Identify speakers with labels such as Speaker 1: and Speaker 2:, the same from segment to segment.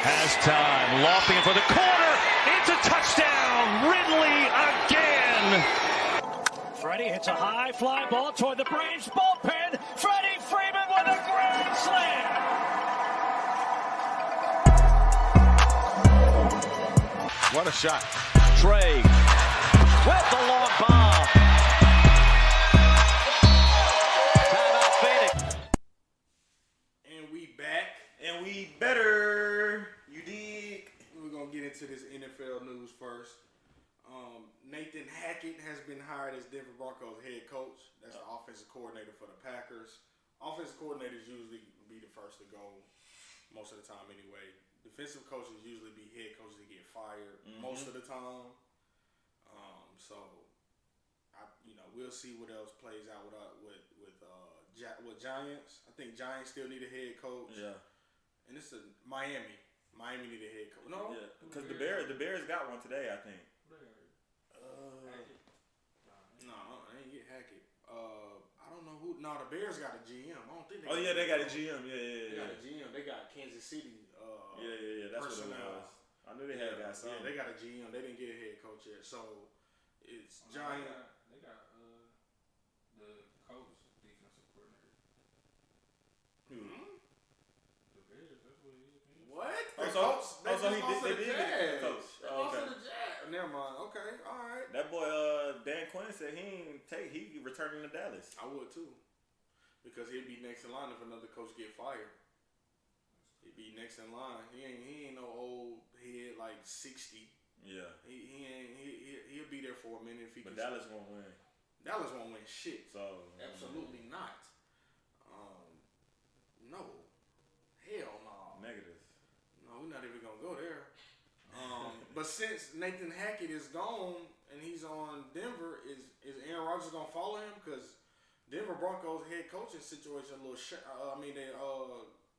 Speaker 1: Has time. Lofting it for the corner. It's a touchdown. Ridley again.
Speaker 2: Freddie hits a high fly ball toward the Braves bullpen. Freddie Freeman with a grand slam.
Speaker 1: What a shot. Trae with the long ball. Timeout Phoenix.
Speaker 3: And we back. And we better. You dig? We're going to get into this NFL news first. Nathan Hackett has been hired as Denver Broncos head coach. That's the offensive coordinator for the Packers. Offensive coordinators usually be the first to go most of the time anyway. Defensive coaches usually be head coaches that get fired most of the time. We'll see what else plays out with Giants. I think Giants still need a head coach. Yeah. And it's Miami. Miami need a head coach. No,
Speaker 4: yeah, because the Bears got one today, I think.
Speaker 3: No, I ain't get Hackett. I don't know who. No, the Bears got a GM. I don't think.
Speaker 4: They got a GM. Yeah.
Speaker 3: They got a GM. They got Kansas City.
Speaker 4: Yeah. That's personnel. What it was. I knew they had got something.
Speaker 3: Yeah, they got a GM. They didn't get a head coach yet. So it's Giants.
Speaker 5: They got the coach, defensive coordinator. The Bears. That's what he is.
Speaker 3: What?
Speaker 4: They did get the coach.
Speaker 3: Okay. Never mind. Okay. All right.
Speaker 4: That boy, Dan Quinn said he returning to Dallas.
Speaker 3: I would too, because he'd be next in line if another coach get fired. He'd be next in line. He ain't no old head like 60. Yeah. He'll be there for a minute if he.
Speaker 4: But Dallas won't win.
Speaker 3: Dallas won't win shit.
Speaker 4: So
Speaker 3: absolutely not. No. Hell no.
Speaker 4: Negative.
Speaker 3: No, we're not even gonna go there. But since Nathan Hackett is gone and he's on Denver, is Aaron Rodgers gonna follow him? Because Denver Broncos head coaching situation a little.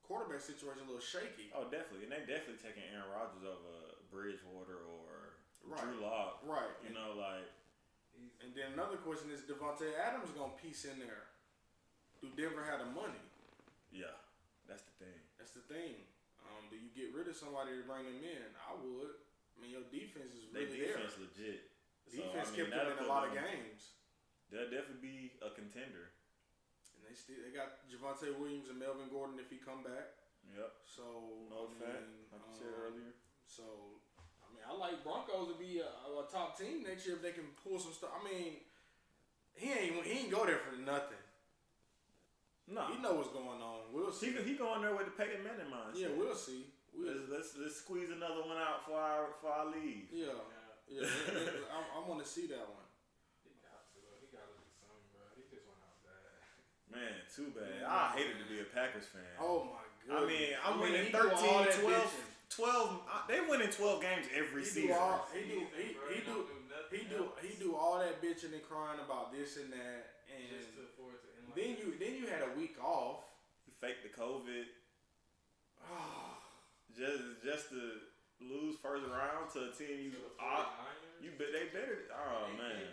Speaker 3: Quarterback situation a little shaky.
Speaker 4: Oh, definitely, and they definitely taking Aaron Rodgers over Bridgewater or
Speaker 3: right.
Speaker 4: Drew Lock.
Speaker 3: Right.
Speaker 4: And
Speaker 3: then another question is Devontae Adams gonna piece in there? Do Denver have the money?
Speaker 4: Yeah, that's the thing. Do you get rid of somebody to bring them in? I would. I mean, your defense is really there. Their defense legit.
Speaker 3: Defense kept them in a lot of games.
Speaker 4: They'll definitely be a contender.
Speaker 3: And they got Javonte Williams and Melvin Gordon if he come back.
Speaker 4: Yep.
Speaker 3: So
Speaker 4: like you said earlier.
Speaker 3: So I like Broncos to be a top team next year if they can pull some stuff. I mean, he ain't go there for nothing. No, he know what's going on. We'll see.
Speaker 4: He going there with the Peyton Manning mindset.
Speaker 3: Yeah, we'll see.
Speaker 4: Let's squeeze another one out for our league.
Speaker 3: Yeah. I want to see that one.
Speaker 5: He got to do something, bro. He just went out bad.
Speaker 4: Man, too bad. I hated to be a Packers fan.
Speaker 3: Oh my god.
Speaker 4: I'm winning 13, 12. They winning 12 games every season.
Speaker 3: He do all that bitching and crying about this and that, and then you had a week off.
Speaker 4: He faked the COVID. Just to lose first round to a team they better. Oh man.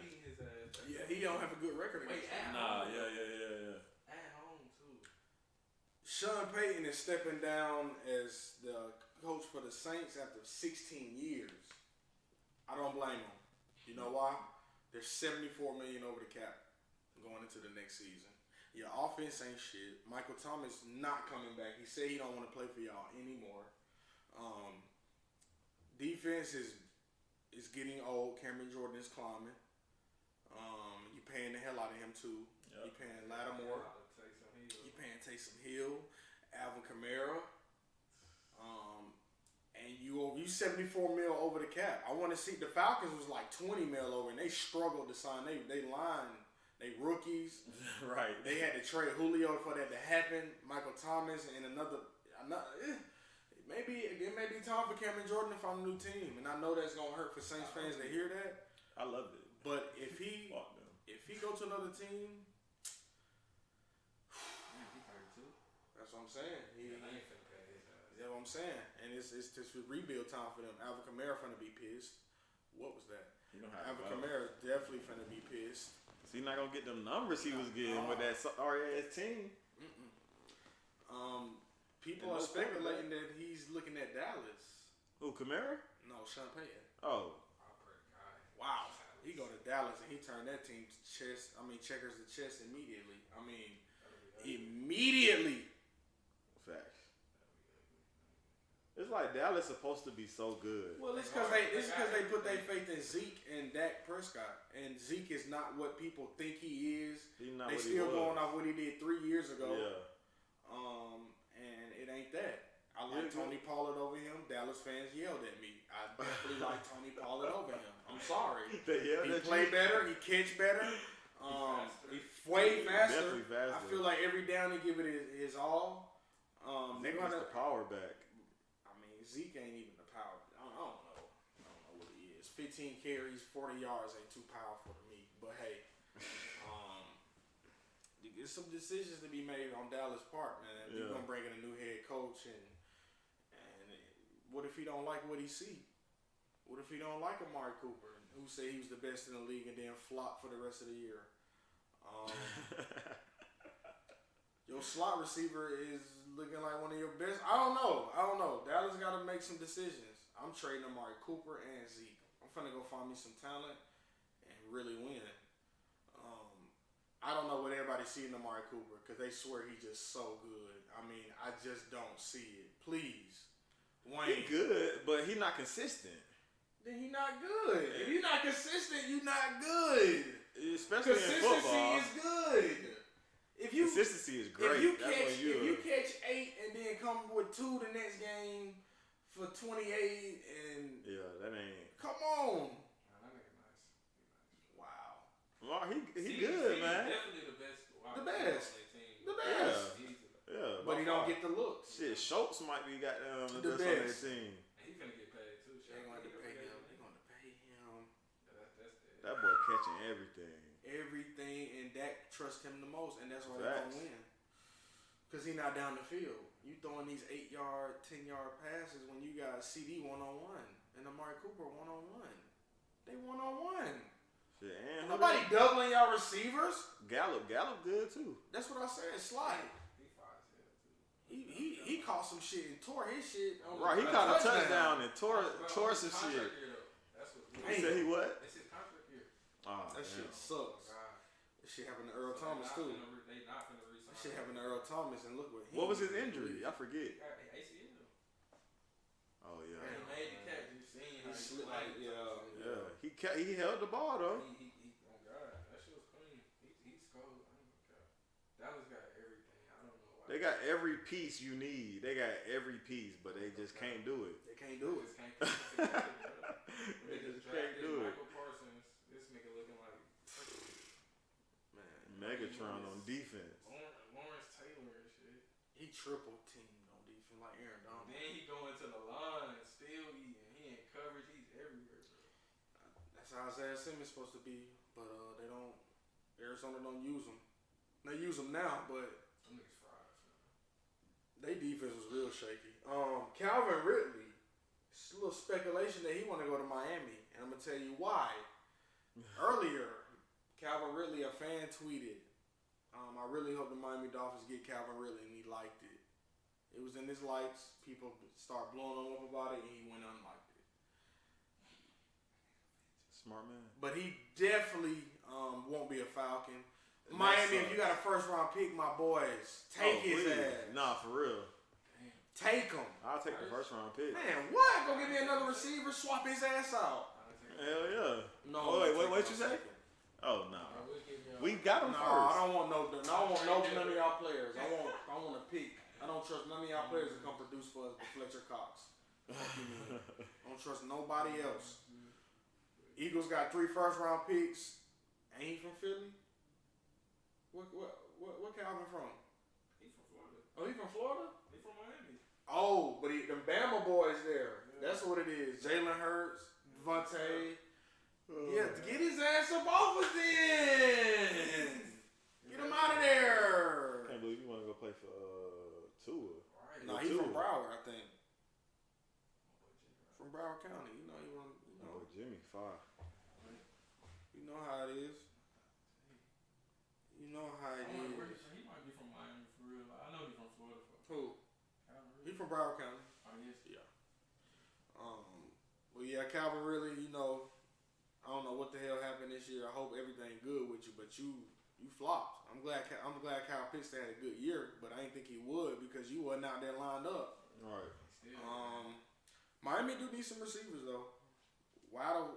Speaker 3: Yeah, he don't have a good record against them.
Speaker 4: Yeah.
Speaker 5: At home too.
Speaker 3: Sean Payton is stepping down as the coach for the Saints after 16 years. I don't blame him. You know why? There's $74 million over the cap going into the next season. Your offense ain't shit. Michael Thomas not coming back. He said he don't want to play for y'all anymore. Defense is getting old. Cameron Jordan is climbing. You paying the hell out of him too. Yep. You paying Lattimore. You paying Taysom Hill, Alvin Kamara. And you 74 mil over the cap. I want to see the Falcons was like 20 mil over, and they struggled to sign. They rookies.
Speaker 4: Right.
Speaker 3: They had to trade Julio for that to happen. Michael Thomas and another. Maybe it may be time for Cameron Jordan to find a new team, and I know that's gonna hurt for Saints fans to hear that.
Speaker 4: I loved it.
Speaker 3: But if he go to another team, that's what I'm saying. That's what I'm saying, and it's just rebuild time for them. Alvin Kamara finna be pissed. What was that? Alvin Kamara definitely finna be pissed.
Speaker 4: So he's not gonna get them numbers he was getting with that RAS team.
Speaker 3: People are speculating that he's looking at Dallas.
Speaker 4: Who, Kamara?
Speaker 3: No, Champagne.
Speaker 4: Oh.
Speaker 3: Wow. He go to Dallas and he turned that team checkers to chess immediately. Immediately.
Speaker 4: Facts. It's like Dallas supposed to be so good.
Speaker 3: Well, it's because they put their faith in Zeke and Dak Prescott, and Zeke is not what people think he is. They still going off what he did 3 years ago.
Speaker 4: Yeah.
Speaker 3: And it ain't that. I like Tony Pollard over him. Dallas fans yelled at me. I definitely like Tony Pollard over him. I'm sorry. He play better. He catch better. He way faster.
Speaker 4: Definitely faster.
Speaker 3: I feel like every down he give it his all. They're gonna
Speaker 4: the power back.
Speaker 3: Zeke ain't even the power. I don't know what he is. 15 carries, 40 yards ain't too powerful to me. But hey, there's some decisions to be made on Dallas Park, man. You're gonna bring in a new head coach, and what if he don't like what he see? What if he don't like Amari Cooper, who say he was the best in the league and then flop for the rest of the year? Your slot receiver is looking like one of your best. I don't know. Dallas got to make some decisions. I'm trading Amari Cooper and Zeke. I'm finna go find me some talent and really win. I don't know what everybody see in Amari Cooper because they swear he's just so good. I just don't see it. Please, Wayne.
Speaker 4: He good, but he not consistent.
Speaker 3: Then he not good. If you're not consistent, you're not good.
Speaker 4: Especially in football.
Speaker 3: Consistency is good.
Speaker 4: Consistency is great.
Speaker 3: If you catch 8 and then come with 2 the next game for 28 and
Speaker 4: that ain't.
Speaker 3: Come on.
Speaker 5: That nigga nice.
Speaker 3: Wow.
Speaker 4: Well, he good, man.
Speaker 5: Definitely the best.
Speaker 3: The best.
Speaker 4: Yeah.
Speaker 3: But he don't get the looks.
Speaker 4: Shit, Schultz might be goddamn
Speaker 3: the
Speaker 4: best on their
Speaker 3: best.
Speaker 4: team.
Speaker 5: And he finna get paid too.
Speaker 3: They're going to pay him.
Speaker 4: That boy catching everything.
Speaker 3: And Dak trusts him the most, and that's why they're going to win. Because he's not down the field. You throwing these 8-yard, 10-yard passes when you got CD one-on-one and Amari Cooper one-on-one. They one-on-one.
Speaker 4: Shit, and
Speaker 3: nobody doubling y'all receivers.
Speaker 4: Gallup good too.
Speaker 3: That's what I said. Slide. He caught some shit and tore his shit.
Speaker 4: He caught a touchdown and tore some shit. He said he what?
Speaker 5: That's his contract year.
Speaker 3: That shit sucks. That shit happened to Earl Thomas too.
Speaker 5: They not finna resign.
Speaker 3: That shit happened to Earl Thomas, and look what he.
Speaker 4: What was his injury? I forget.
Speaker 5: ACL.
Speaker 4: Oh yeah.
Speaker 5: He made the catch. You seen how he
Speaker 3: slipped
Speaker 5: like
Speaker 3: yeah.
Speaker 4: He held the ball though.
Speaker 5: He oh God, that shit was clean. He's cold. I don't know. Dallas got everything. I don't know why.
Speaker 4: They got every piece you need. They got every piece, but they just can't do it.
Speaker 3: They can't do it.
Speaker 5: They just can't do it. Michael Parsons, this nigga looking like
Speaker 4: Megatron on defense.
Speaker 5: Lawrence Taylor and shit.
Speaker 3: He triple teamed on defense like Aaron Donald.
Speaker 5: Then he go into the line, still eating. He in coverage. He's everywhere, bro.
Speaker 3: That's how Isaiah Simmons supposed to be, but they don't. Arizona don't use him. They use him now, but
Speaker 5: them niggas fries, man.
Speaker 3: They defense was real shaky. Calvin Ridley. It's a little speculation that he want to go to Miami, and I'm gonna tell you why. Earlier, Calvin Ridley, a fan tweeted, "I really hope the Miami Dolphins get Calvin Ridley," and he liked it. It was in his likes. People start blowing him up about it, and he went unliked it.
Speaker 4: Smart man.
Speaker 3: But he definitely won't be a Falcon. Miami, if you got a first-round pick, my boys, take his ass.
Speaker 4: Nah, for real.
Speaker 3: Take him.
Speaker 4: I'll take the first round pick.
Speaker 3: Man, what? Go get me another receiver, swap his ass out.
Speaker 4: Hell yeah.
Speaker 3: No.
Speaker 4: Wait, what you say? Oh no. We got him first.
Speaker 3: I don't want none of y'all players. I want a pick. I don't trust none of y'all players to come produce for us but Fletcher Cox. Fuck you, man. I don't trust nobody else. Eagles got 3 first-round picks. Ain't he from Philly? What Calvin from?
Speaker 5: He from Florida.
Speaker 3: Oh, he from Florida?
Speaker 5: He from Miami.
Speaker 3: Oh, but them Bama boys there. Yeah. That's what it is. Jalen Hurts, Devontae. Yeah, get his ass up off of then. Get him out of there.
Speaker 4: Can't believe you want to go play for Tua.
Speaker 5: Right.
Speaker 3: No, he's from Broward, I think. From Broward County. You know he want.
Speaker 4: Oh, Jimmy, fire.
Speaker 3: You know how it is. You know how it is.
Speaker 5: He might be from Miami for real. I know he's from Florida.
Speaker 3: Who? He from Broward County.
Speaker 5: Oh, yes.
Speaker 3: Yeah. yeah, Calvin really, I don't know what the hell happened this year. I hope everything good with you, but you flopped. I'm glad Kyle Pitts had a good year, but I didn't think he would because you wasn't out there lined up.
Speaker 4: All right.
Speaker 3: Miami do need some receivers though. Waddle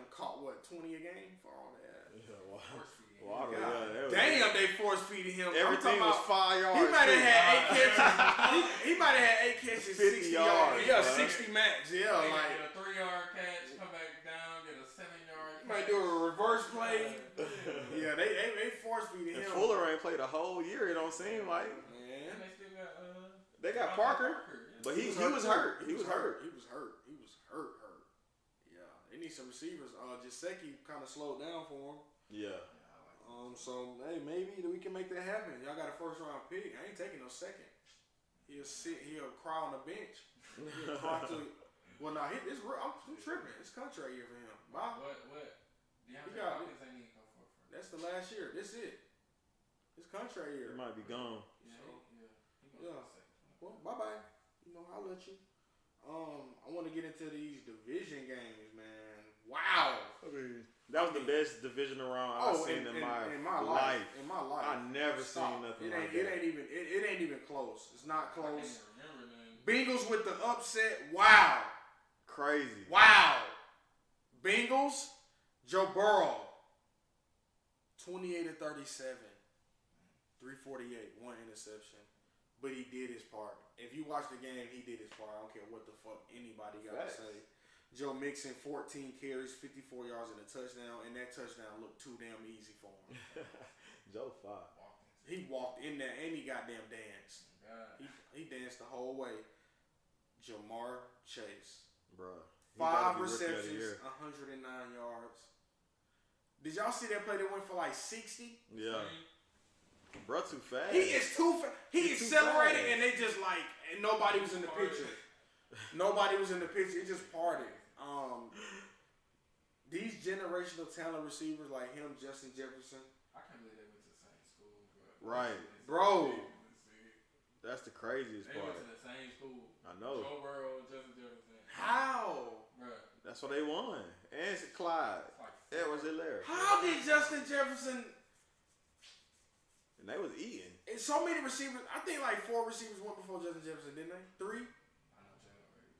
Speaker 3: caught 20 a game for all that.
Speaker 4: Yeah, Waddle. Yeah,
Speaker 3: damn, they force feeded him.
Speaker 4: Everything was 5 yards.
Speaker 3: He might have had 8 catches. He might have had 8 catches, 60 yards. Yeah, 60 max. Yeah, like
Speaker 5: get a 3-yard catch, come back down, get a 7-yard.
Speaker 3: Might do a reverse play. Yeah, they force feeding him.
Speaker 4: And Fuller ain't played a whole year. It don't seem like.
Speaker 3: Man,
Speaker 5: And they still got
Speaker 4: They got Parker, but he was hurt. He was hurt.
Speaker 3: Yeah, they need some receivers. Gesicki kind of slowed down for him.
Speaker 4: Yeah.
Speaker 3: So hey, maybe we can make that happen. Y'all got a first round pick. I ain't taking no second. He'll cry on the bench. He'll cry to. Well, nah, I'm tripping. It's contract year for him. Bye.
Speaker 5: What? DeAndre
Speaker 3: got
Speaker 5: Hopkins ain't even go for it.
Speaker 3: That's the last year. This it. It's contract year.
Speaker 4: He might be gone.
Speaker 3: Yeah. Well, bye bye. I'll let you. I want to get into these division games, man. Wow.
Speaker 4: That was the best divisional round I've seen in my life.
Speaker 3: In my life,
Speaker 4: I never seen nothing like that.
Speaker 3: It ain't even close. It's not close.
Speaker 5: I can't remember, man.
Speaker 3: Bengals with the upset. Wow.
Speaker 4: Crazy.
Speaker 3: Wow. Bengals. Joe Burrow. 28 of 37. 348. 1 interception. But he did his part. If you watch the game, he did his part. I don't care what the fuck anybody got to say. Joe Mixon, 14 carries, 54 yards and a touchdown, and that touchdown looked too damn easy for him.
Speaker 4: Joe fought.
Speaker 3: He walked in there and he goddamn danced. He danced the whole way. Jamar Chase.
Speaker 4: Bruh.
Speaker 3: 5 receptions, 109 yards. Did y'all see that play that went for like 60?
Speaker 4: Yeah. Bruh, too fast.
Speaker 3: He is too fast. He accelerated and they just like, and nobody was in the picture. Nobody was in the picture. It just parted. These generational talent receivers like him, Justin Jefferson.
Speaker 5: I can't believe they went to the same school.
Speaker 4: Right.
Speaker 3: Bro.
Speaker 4: That's the craziest
Speaker 5: They
Speaker 4: part.
Speaker 5: went to the same school.
Speaker 4: I know.
Speaker 5: Joe Burrow, Justin Jefferson.
Speaker 3: How?
Speaker 5: Bruh.
Speaker 4: That's what they won. And it's Clyde. Edwards-Helaire.
Speaker 3: How did Justin Jefferson?
Speaker 4: And they was eating.
Speaker 3: And so many receivers. I think like 4 receivers went before Justin Jefferson, didn't they? 3?
Speaker 5: I know Jalen already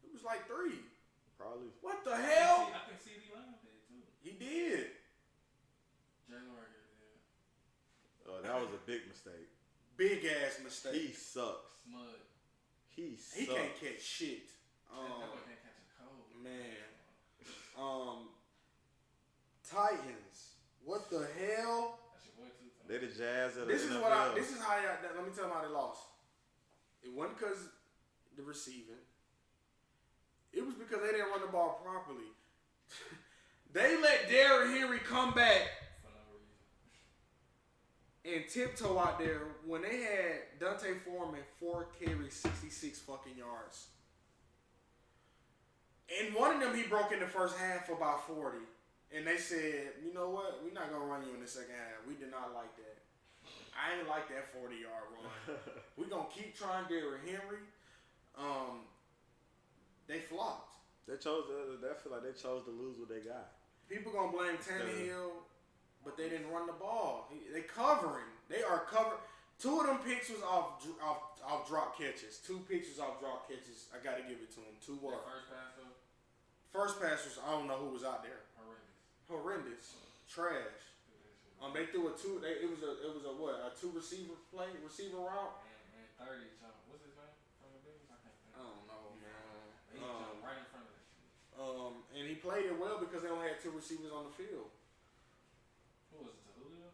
Speaker 5: did.
Speaker 3: It was like 3.
Speaker 4: Probably.
Speaker 3: What the hell?
Speaker 5: I think CD Lamb did too.
Speaker 3: He did.
Speaker 5: Jalen already did.
Speaker 4: That was a big mistake.
Speaker 3: Big ass mistake.
Speaker 4: He sucks.
Speaker 5: Smud.
Speaker 4: He sucks.
Speaker 3: He can't catch shit.
Speaker 5: That boy can't catch a cold.
Speaker 3: Man. Titans. What the hell?
Speaker 5: That's your boy too.
Speaker 4: They the Jazz of the
Speaker 3: This is
Speaker 4: NFL.
Speaker 3: This is how y'all. Let me tell them how they lost. It wasn't because the receiving. It was because they didn't run the ball properly. They let Derrick Henry come back
Speaker 5: For no reason.
Speaker 3: and tiptoe out there when they had Dante Foreman 4 carries, 66 fucking yards. And one of them he broke in the first half for about 40. And they said, you know what? We're not going to run you in the second half. We did not like that. I ain't like that 40-yard run. We're going to keep trying Derrick Henry. They flopped.
Speaker 4: They feel like they chose to lose what they got.
Speaker 3: People going to blame Tannehill, but they didn't run the ball. They covering. They are covering. 2 of them picks was off drop catches. 2 picks was off drop catches. I got to give it to them. 2 were.
Speaker 5: First pass though?
Speaker 3: First pass was, I don't know who was out there. Horrendous. Trash. They threw a 2. It was a what? A 2 receiver route.
Speaker 5: Man, 30 jump. What's his name from the Bills? I can't think.
Speaker 3: I don't know, man.
Speaker 5: He jumped right in front of that shit.
Speaker 3: And he played it well because they only had 2 receivers on the field.
Speaker 5: Who was it? Julio?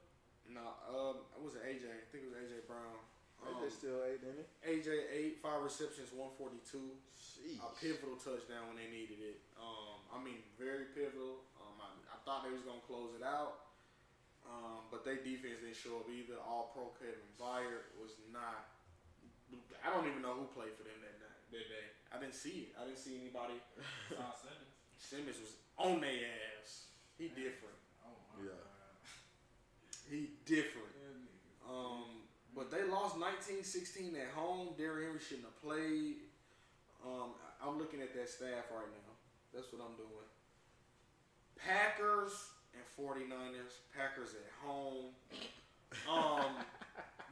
Speaker 3: No, it was AJ. I think it was AJ Brown.
Speaker 4: They still 8, didn't they?
Speaker 3: AJ 8, 5 receptions, 142.
Speaker 4: Jeez.
Speaker 3: A pivotal touchdown when they needed it. Very pivotal. I thought they was gonna close it out, but their defense didn't show up either. All-Pro Kevin Byard was not. I don't even know who played for them that day. I didn't see it. I didn't see anybody.
Speaker 5: Simmons.
Speaker 3: Simmons was on their ass. He different.
Speaker 5: Oh my God.
Speaker 3: He different. But they lost 19-16 at home. Derrick Henry shouldn't have played. I'm looking looking at that staff right now. That's what I'm doing. Packers and 49ers. Packers at home.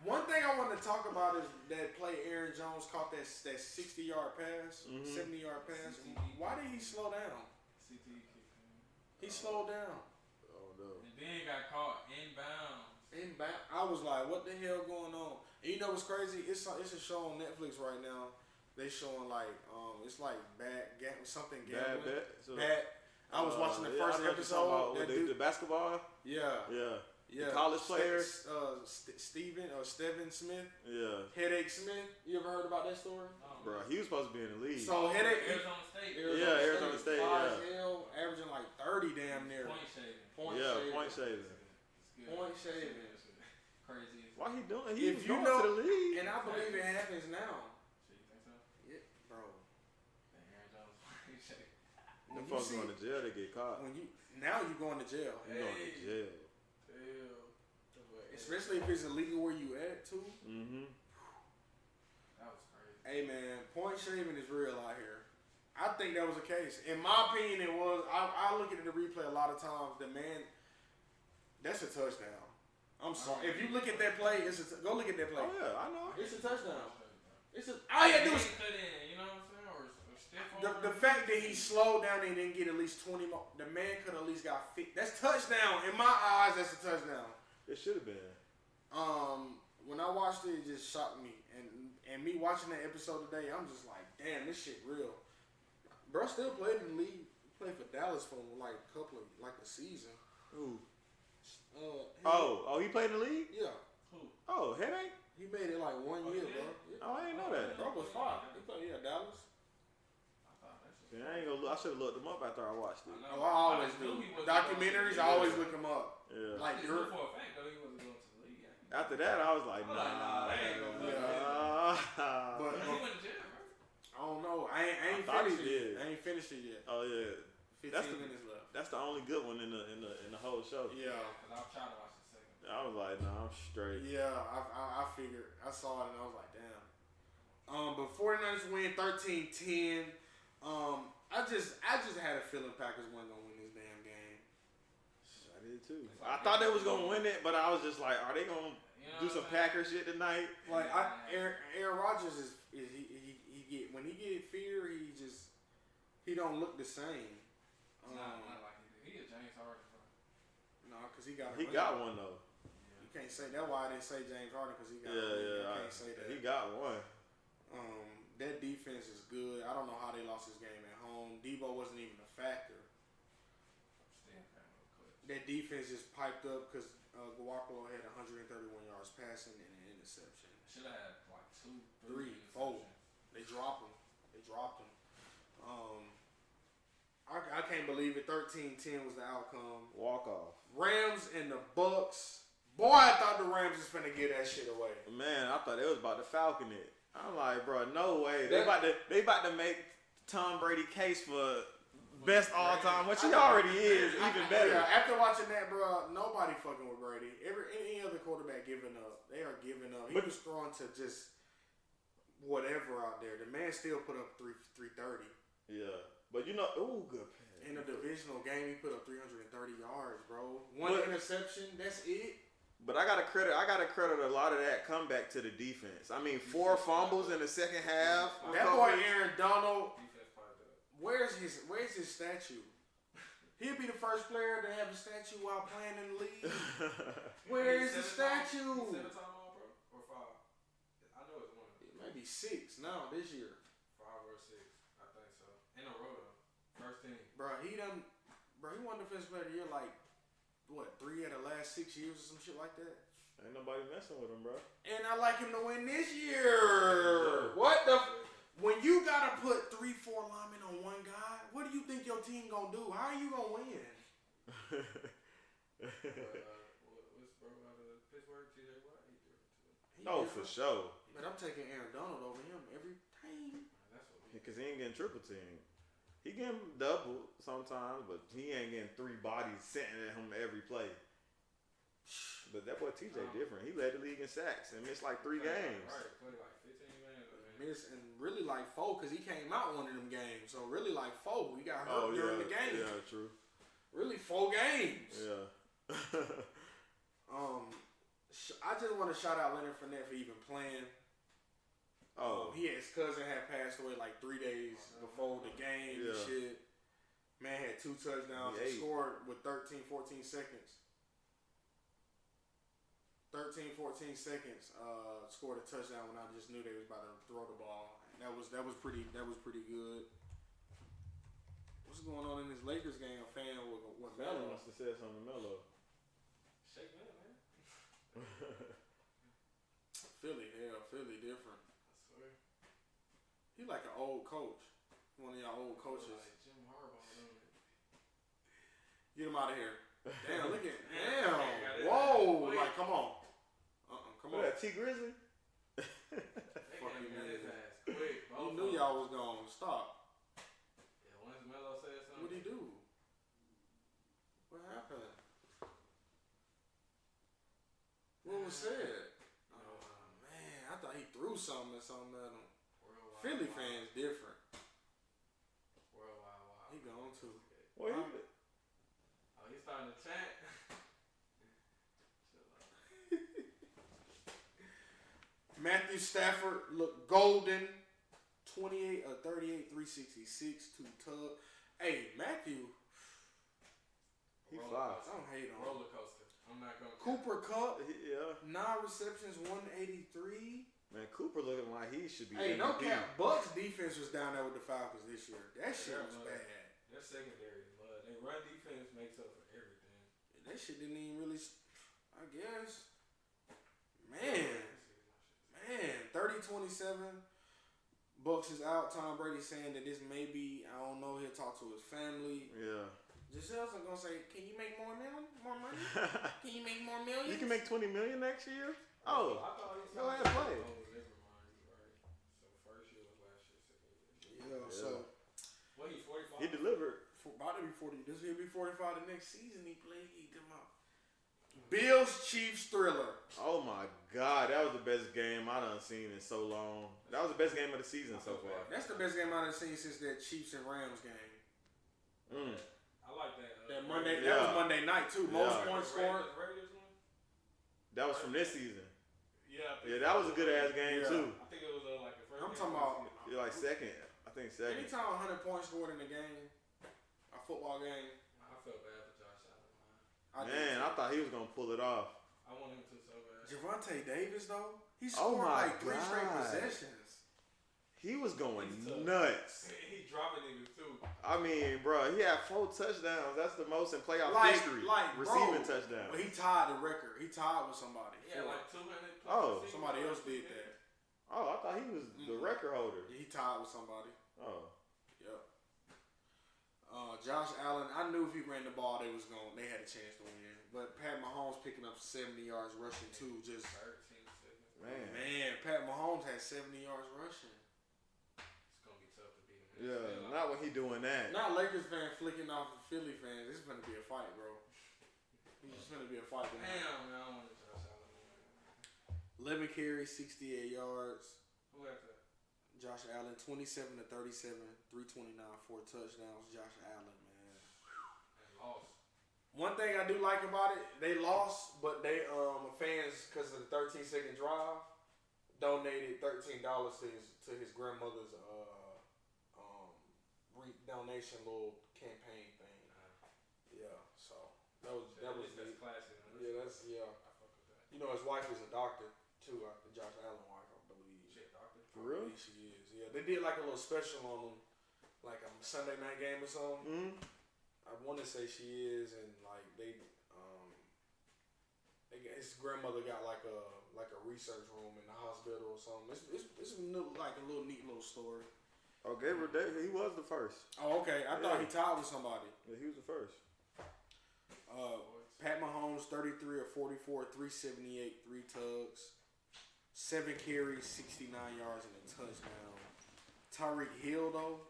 Speaker 3: One thing I want to talk about is that play Aaron Jones caught that 60-yard pass, 70-yard pass. Why did he slow down? He slowed down.
Speaker 5: Oh no. And then he got caught inbounds.
Speaker 3: I was like, what the hell going on? And you know what's crazy? It's a show on Netflix right now. They showing like it's like something gambling. Bad. I was watching the first episode.
Speaker 4: The basketball.
Speaker 3: Yeah.
Speaker 4: The college players.
Speaker 3: Steven Smith.
Speaker 4: Yeah.
Speaker 3: Headache Smith. You ever heard about that story?
Speaker 4: Bro, he was supposed to be in the league.
Speaker 3: So Headache.
Speaker 5: Arizona State.
Speaker 4: Arizona State.
Speaker 3: Averaging like 30 damn near.
Speaker 5: Point shaving.
Speaker 3: Point shaving.
Speaker 5: Crazy.
Speaker 4: Why he doing? He was
Speaker 3: If you
Speaker 4: going
Speaker 3: know,
Speaker 4: to the league.
Speaker 3: and I believe it happens now.
Speaker 5: So you think so?
Speaker 3: Yeah, bro.
Speaker 5: Aaron Jones point shaving.
Speaker 4: Them folks going to jail, they get caught.
Speaker 3: Now you going to jail.
Speaker 4: You going to jail.
Speaker 3: Especially if it's illegal where you at too.
Speaker 4: Mm-hmm.
Speaker 5: That was crazy.
Speaker 3: Hey man, point shaving is real out here. I think that was the case. In my opinion, it was. I look at the replay a lot of times. The man, that's a touchdown. I'm sorry. If you look at that play, go look at that play.
Speaker 4: Oh yeah, I know.
Speaker 3: It's a touchdown. All you had to do is
Speaker 5: you know what I'm saying? Or stiff
Speaker 3: the fact that he slowed down and didn't get at least 20 more. The man could at least got 50. That's touchdown. In my eyes, that's a touchdown.
Speaker 4: It should have been.
Speaker 3: When I watched it just shocked me. And me watching that episode today, I'm just like, damn, this shit real. Bro still played in the league. He played for Dallas for like a season.
Speaker 4: Who? He
Speaker 3: He
Speaker 4: played in the league?
Speaker 3: Yeah.
Speaker 5: Who?
Speaker 4: Oh, Headache?
Speaker 3: He made it like 1 year, bro. Yeah.
Speaker 4: Oh, I didn't know that.
Speaker 3: Bro was fine. He played, Dallas.
Speaker 4: Yeah, I should have looked him up after I watched it.
Speaker 3: I always do. Documentaries, I always look him up.
Speaker 4: Yeah.
Speaker 3: Like,
Speaker 5: for a fact, though, he wasn't going to the league.
Speaker 4: After that, I was like, nah.
Speaker 3: But
Speaker 5: he went to jail, bro.
Speaker 3: I don't know. I ain't finished it. I ain't finished it yet.
Speaker 4: Oh yeah.
Speaker 3: 15 minutes left.
Speaker 4: That's the only good one in the whole show.
Speaker 3: Yeah.
Speaker 5: Because I'll try to watch the second.
Speaker 4: I was like, nah, I'm straight.
Speaker 3: Yeah, I figured. I saw it and I was like, damn. But 49ers win 13-10. I just had a feeling Packers weren't gonna win this damn game.
Speaker 4: I did too. I thought they was gonna win it, but I was just like, are they gonna do some Packer shit tonight?
Speaker 3: Like Aaron Rodgers is he get when he get fear, he don't look the same.
Speaker 5: Not like he is James Harden, bro.
Speaker 3: No, because he got
Speaker 4: one though.
Speaker 3: You can't say that's why I didn't say James Harden because he got one. You can't say that.
Speaker 4: He got one.
Speaker 3: That defense is good. I don't know how they lost this game at home. Debo wasn't even a factor. That defense just piped up because Garoppolo had 131 yards passing and an interception.
Speaker 5: Should have had like 2,
Speaker 3: 3, 4. They dropped him. I can't believe it. 13-10 was the outcome.
Speaker 4: Walk off.
Speaker 3: Rams and the Bucks. Boy, I thought the Rams was finna get that shit away.
Speaker 4: Man, I thought they was about to falcon it. I'm like, bro, no way. They about to make Tom Brady case for best all time, which he already is, even better.
Speaker 3: Yeah, after watching that, bro, nobody fucking with Brady. Any other quarterback giving up. They are giving up. He was throwing to just whatever out there. The man still put up 330.
Speaker 4: Yeah. But you know, good pass.
Speaker 3: In a divisional game, he put up 330 yards, bro. One interception, that's it.
Speaker 4: But I gotta credit a lot of that comeback to the defense. I mean, 4 fumbles in the second half.
Speaker 3: That boy Aaron Donald, where's his statue? He'll be the first player to have a statue while playing in the league. Where is the statue?
Speaker 5: 7 time all, bro, or 5? I know it's 1.
Speaker 3: It might be 6 now this year.
Speaker 5: 5 or 6, I think so. In a row though, first team.
Speaker 3: Bro, he won defensive player of the year like. What, 3 out of the last 6 years or some shit like that?
Speaker 4: Ain't nobody messing with him, bro.
Speaker 3: And I like him to win this year. What the? When you gotta put 3-4 linemen on one guy, what do you think your team gonna do? How are you gonna win?
Speaker 5: What's bro out of Pittsburgh? TJ Watt? He different too.
Speaker 4: No, for sure.
Speaker 3: But I'm taking Aaron Donald over him every time.
Speaker 5: That's what
Speaker 4: Because he ain't getting triple team. He getting double sometimes, but he ain't getting 3 bodies sitting at him every play. But that boy TJ different. He led the league in sacks and missed like 3 games.
Speaker 5: Right, played like 15 minutes.
Speaker 3: Missed and really like 4 because he came out one of them games. So like 4. He got hurt during the game.
Speaker 4: Yeah, true.
Speaker 3: Really 4 games.
Speaker 4: Yeah.
Speaker 3: I just want to shout out Leonard Fournette for even playing. His cousin had passed away like 3 days before the game and shit. Man had 2 touchdowns. He scored with 13, 14 seconds. 13, 14 seconds. Scored a touchdown when I just knew they was about to throw the ball. And that was pretty good. What's going on in this Lakers game? A fan with
Speaker 4: Melo
Speaker 3: Melo.
Speaker 4: must have said something to Melo.
Speaker 5: Shake that, man.
Speaker 3: Philly different.
Speaker 5: I swear.
Speaker 3: He like an old coach. One of y'all old coaches.
Speaker 5: Like Jim Harbaugh,
Speaker 3: Get him out of here. Damn, look at
Speaker 5: Damn.
Speaker 3: Whoa, like come on. Come on.
Speaker 4: What, T Grizzly?
Speaker 3: Fucking
Speaker 5: got his
Speaker 3: man.
Speaker 5: ass quick.
Speaker 3: You knew y'all was gonna stop.
Speaker 5: Yeah, once Melo said something.
Speaker 3: What'd he do? What happened? What was said? Oh man, I thought he threw something at him.
Speaker 5: Worldwide
Speaker 3: Philly
Speaker 5: Wild.
Speaker 3: fans different.
Speaker 5: Worldwide Wild.
Speaker 3: He gone too.
Speaker 4: What he
Speaker 5: Oh, he's starting to chant.
Speaker 3: Matthew Stafford looked golden. 28 or 38, 366, 2 tub. Hey, Matthew.
Speaker 4: He flies.
Speaker 3: I don't hate on him.
Speaker 5: Roller coaster. I'm not going to.
Speaker 3: Cooper Kupp,
Speaker 4: Yeah.
Speaker 3: 9 receptions, 183.
Speaker 4: Man, Cooper looking like he should be
Speaker 3: Hey, no
Speaker 4: MVP.
Speaker 3: cap. Bucks defense was down there with the Falcons this year. That shit was bad.
Speaker 5: Their secondary is mud. Their run defense makes up for everything.
Speaker 3: That shit didn't even really, I guess. Man, 30-27. Bucks is out. Tom Brady saying that this may be, I don't know, he'll talk to his family.
Speaker 4: Yeah.
Speaker 3: Gisele's gonna say, can you make more money? Can you make more millions?
Speaker 4: You can make $20 million next year? Oh.
Speaker 5: I thought he
Speaker 4: Go ahead, play.
Speaker 5: Oh, never mind. You're right. So first year was last year, second year.
Speaker 3: Yeah, so.
Speaker 5: What, he 45?
Speaker 4: He delivered.
Speaker 3: About to be 40. This will be 45 the next season he played. He come out. Bills Chiefs thriller.
Speaker 4: Oh my God, that was the best game I done seen in so long. That was the best game of the season so far.
Speaker 3: That's the best game I've seen since that Chiefs and Rams game.
Speaker 5: I like that.
Speaker 3: That Monday. That was Monday night too. Most points scored.
Speaker 5: Raiders one?
Speaker 4: That was from this season.
Speaker 5: Yeah.
Speaker 4: Yeah, that was a good ass game too.
Speaker 5: I think it was like the first.
Speaker 3: I'm talking about.
Speaker 4: You're like second. I think second.
Speaker 3: Anytime 100 points scored in a game, a football game.
Speaker 5: I felt bad for Josh Allen,
Speaker 4: Man, I thought he was gonna pull it off.
Speaker 5: I want him to so bad.
Speaker 3: Javonte Davis though, he
Speaker 4: Oh
Speaker 3: scored
Speaker 4: my
Speaker 3: like 3 straight
Speaker 4: God.
Speaker 3: possessions.
Speaker 4: He was going
Speaker 5: He's tough.
Speaker 4: nuts.
Speaker 5: He dropping niggas too.
Speaker 4: I mean, bro, he had 4 touchdowns. That's the most in playoff history. Receiving touchdowns.
Speaker 3: Well, he tied the record. He tied with somebody.
Speaker 5: Yeah, like 200.
Speaker 4: Oh.
Speaker 3: Somebody else did that.
Speaker 4: Oh, I thought he was the record holder.
Speaker 3: He tied with somebody.
Speaker 4: Oh.
Speaker 3: Yep. Josh Allen, I knew if he ran the ball, they had a chance to win. But Pat Mahomes picking up 70 yards rushing too, just
Speaker 5: 13 seconds.
Speaker 4: Man.
Speaker 3: Pat Mahomes had 70 yards rushing.
Speaker 5: It's gonna be tough to beat him.
Speaker 4: Yeah, not when he doing that.
Speaker 3: Not Lakers fan flicking off the Philly fans. This is gonna be a fight, bro. It's gonna be a fight.
Speaker 5: Damn, man, I don't want to Josh Allen.
Speaker 3: 11 carries, 68 yards.
Speaker 5: Who had that?
Speaker 3: Josh Allen, 27 to 37, 329, 4 touchdowns. Josh Allen, man.
Speaker 5: And lost.
Speaker 3: One thing I do like about it, they lost, but they fans, because of the 13-second drive, donated $13 to his grandmother's donation little campaign thing. Yeah, so that was
Speaker 5: That's classic. Man.
Speaker 3: yeah, that's
Speaker 5: I fuck with that.
Speaker 3: You know, his wife is a doctor too. Josh Allen wife, I believe.
Speaker 5: Shit, doctor.
Speaker 4: For real?
Speaker 3: I believe she is. Yeah, they did like a little special on them, like a Sunday night game or something. I want to say she is, and like his grandmother got like a research room in the hospital or something. It's like a little neat little story.
Speaker 4: Oh, Gabriel Davis, he was the first.
Speaker 3: Oh, okay. I thought he tied with somebody.
Speaker 4: Yeah, he was the first.
Speaker 3: Pat Mahomes, 33 or 44, 378, 3 tugs, 7 carries, 69 yards, and a touchdown. Tyreek Hill, though,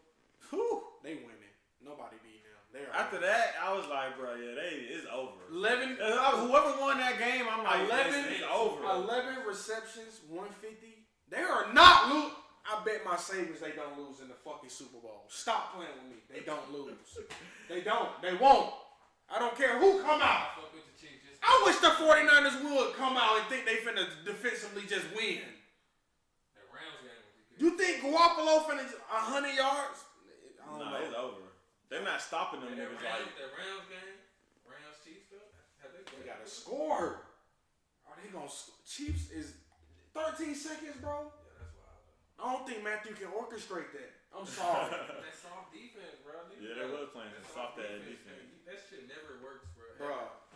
Speaker 3: they winning. Nobody beat them.
Speaker 6: After that, I was like, bro, yeah, it's over.
Speaker 3: 11.
Speaker 6: Whoever won that game, I'm like,
Speaker 3: 11,
Speaker 6: it's over.
Speaker 3: 11 receptions, 150. They are not I bet my savings they don't lose in the fucking Super Bowl. Stop playing with me. They don't lose. They don't. They won't. I don't care who come out.
Speaker 5: Fuck with the Chiefs. Just
Speaker 3: I wish the 49ers would come out and think they finna defensively just win.
Speaker 5: that Rams game would be good.
Speaker 3: You think Garoppolo finna 100 yards? I don't
Speaker 4: Nah, it's
Speaker 3: know.
Speaker 4: over. They're not stopping them
Speaker 5: That
Speaker 4: niggas like.
Speaker 5: Rams game, Rams Chiefs though. Have they
Speaker 3: They gotta score. Are they gonna score? Chiefs is 13 seconds, bro.
Speaker 5: Yeah, that's wild though.
Speaker 3: I don't think Matthew can orchestrate that. I'm sorry.
Speaker 5: That soft defense, bro.
Speaker 4: Yeah, they was playing some soft ass defense.
Speaker 5: That shit never works, bro.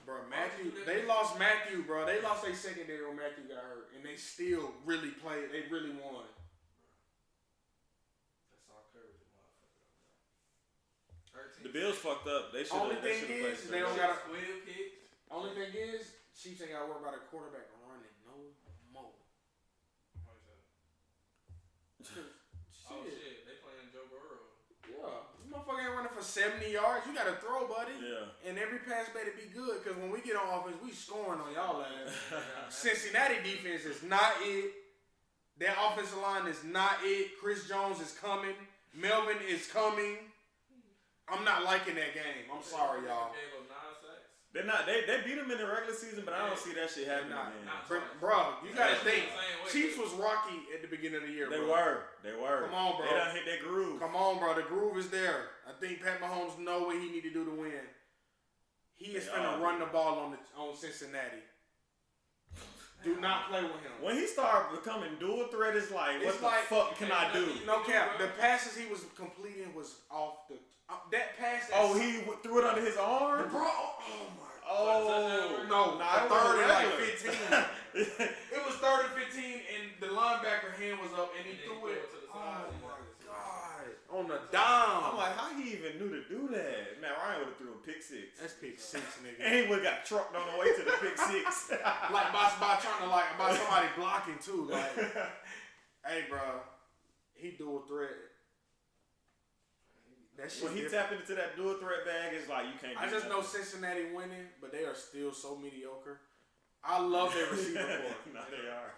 Speaker 3: Bro, Matthew, they lost Matthew, bro. They lost their secondary when Matthew got hurt, and they still really played. They really won.
Speaker 5: That's all coverage, motherfucker. 13
Speaker 4: The Bills fucked up. They should.
Speaker 3: Only thing is, they don't got.
Speaker 5: squib kicks.
Speaker 3: Only thing is, Chiefs ain't got to worry about a quarterback running no more.
Speaker 5: Oh shit, they playing Joe Burrow.
Speaker 3: Yeah, this motherfucker ain't running for 70 yards. You got to throw, buddy.
Speaker 4: Yeah.
Speaker 3: And every pass better be good, because when we get on offense, we scoring on y'all ass. Cincinnati defense is not it. Their offensive line is not it. Chris Jones is coming. Melvin is coming. I'm not liking that game. I'm sorry, y'all.
Speaker 5: Gave up 9 sacks.
Speaker 4: They're not. They beat them in the regular season, but I don't see that shit happening again.
Speaker 3: Bro, you got to think.
Speaker 5: Same way.
Speaker 3: Chiefs was rocky at the beginning of the year,
Speaker 4: They
Speaker 3: bro.
Speaker 4: were.
Speaker 3: Come on, bro.
Speaker 4: They done hit that groove.
Speaker 3: Come on, bro. The groove is there. I think Pat Mahomes know what he need to do to win. He is
Speaker 4: They
Speaker 3: finna
Speaker 4: are.
Speaker 3: run the ball on Cincinnati. Do not play with him.
Speaker 4: When he started becoming dual threat, it's like,
Speaker 3: It's
Speaker 4: what
Speaker 3: like-
Speaker 4: the fuck can I do?
Speaker 3: No cap. The passes he was completing was off the. That pass.
Speaker 4: Oh, he threw it under his arm.
Speaker 3: Bro. Oh my.
Speaker 4: Oh
Speaker 3: No,
Speaker 4: nah, it
Speaker 3: third
Speaker 4: wasn't
Speaker 3: and like
Speaker 4: regular.
Speaker 3: 15. It was 3rd and 15, and the linebacker hand was up, and he
Speaker 5: And then
Speaker 3: threw
Speaker 5: he
Speaker 3: it.
Speaker 5: threw it to the
Speaker 3: Oh
Speaker 5: side.
Speaker 3: my god! On the dime.
Speaker 4: I'm like, how he even knew to do that? Man, Ryan would have threw a pick 6.
Speaker 3: That's pick 6, nigga.
Speaker 4: And he would have got trucked on the way to the pick 6.
Speaker 3: Like by trying to by somebody blocking too. Like, hey, bro, he dual threat. That shit.
Speaker 4: When he
Speaker 3: different.
Speaker 4: tapped into that dual threat bag, it's like you can't.
Speaker 3: I
Speaker 4: do
Speaker 3: just know
Speaker 4: nothing.
Speaker 3: Cincinnati winning, but they are still so mediocre. I love their receiver core.
Speaker 4: No, they are.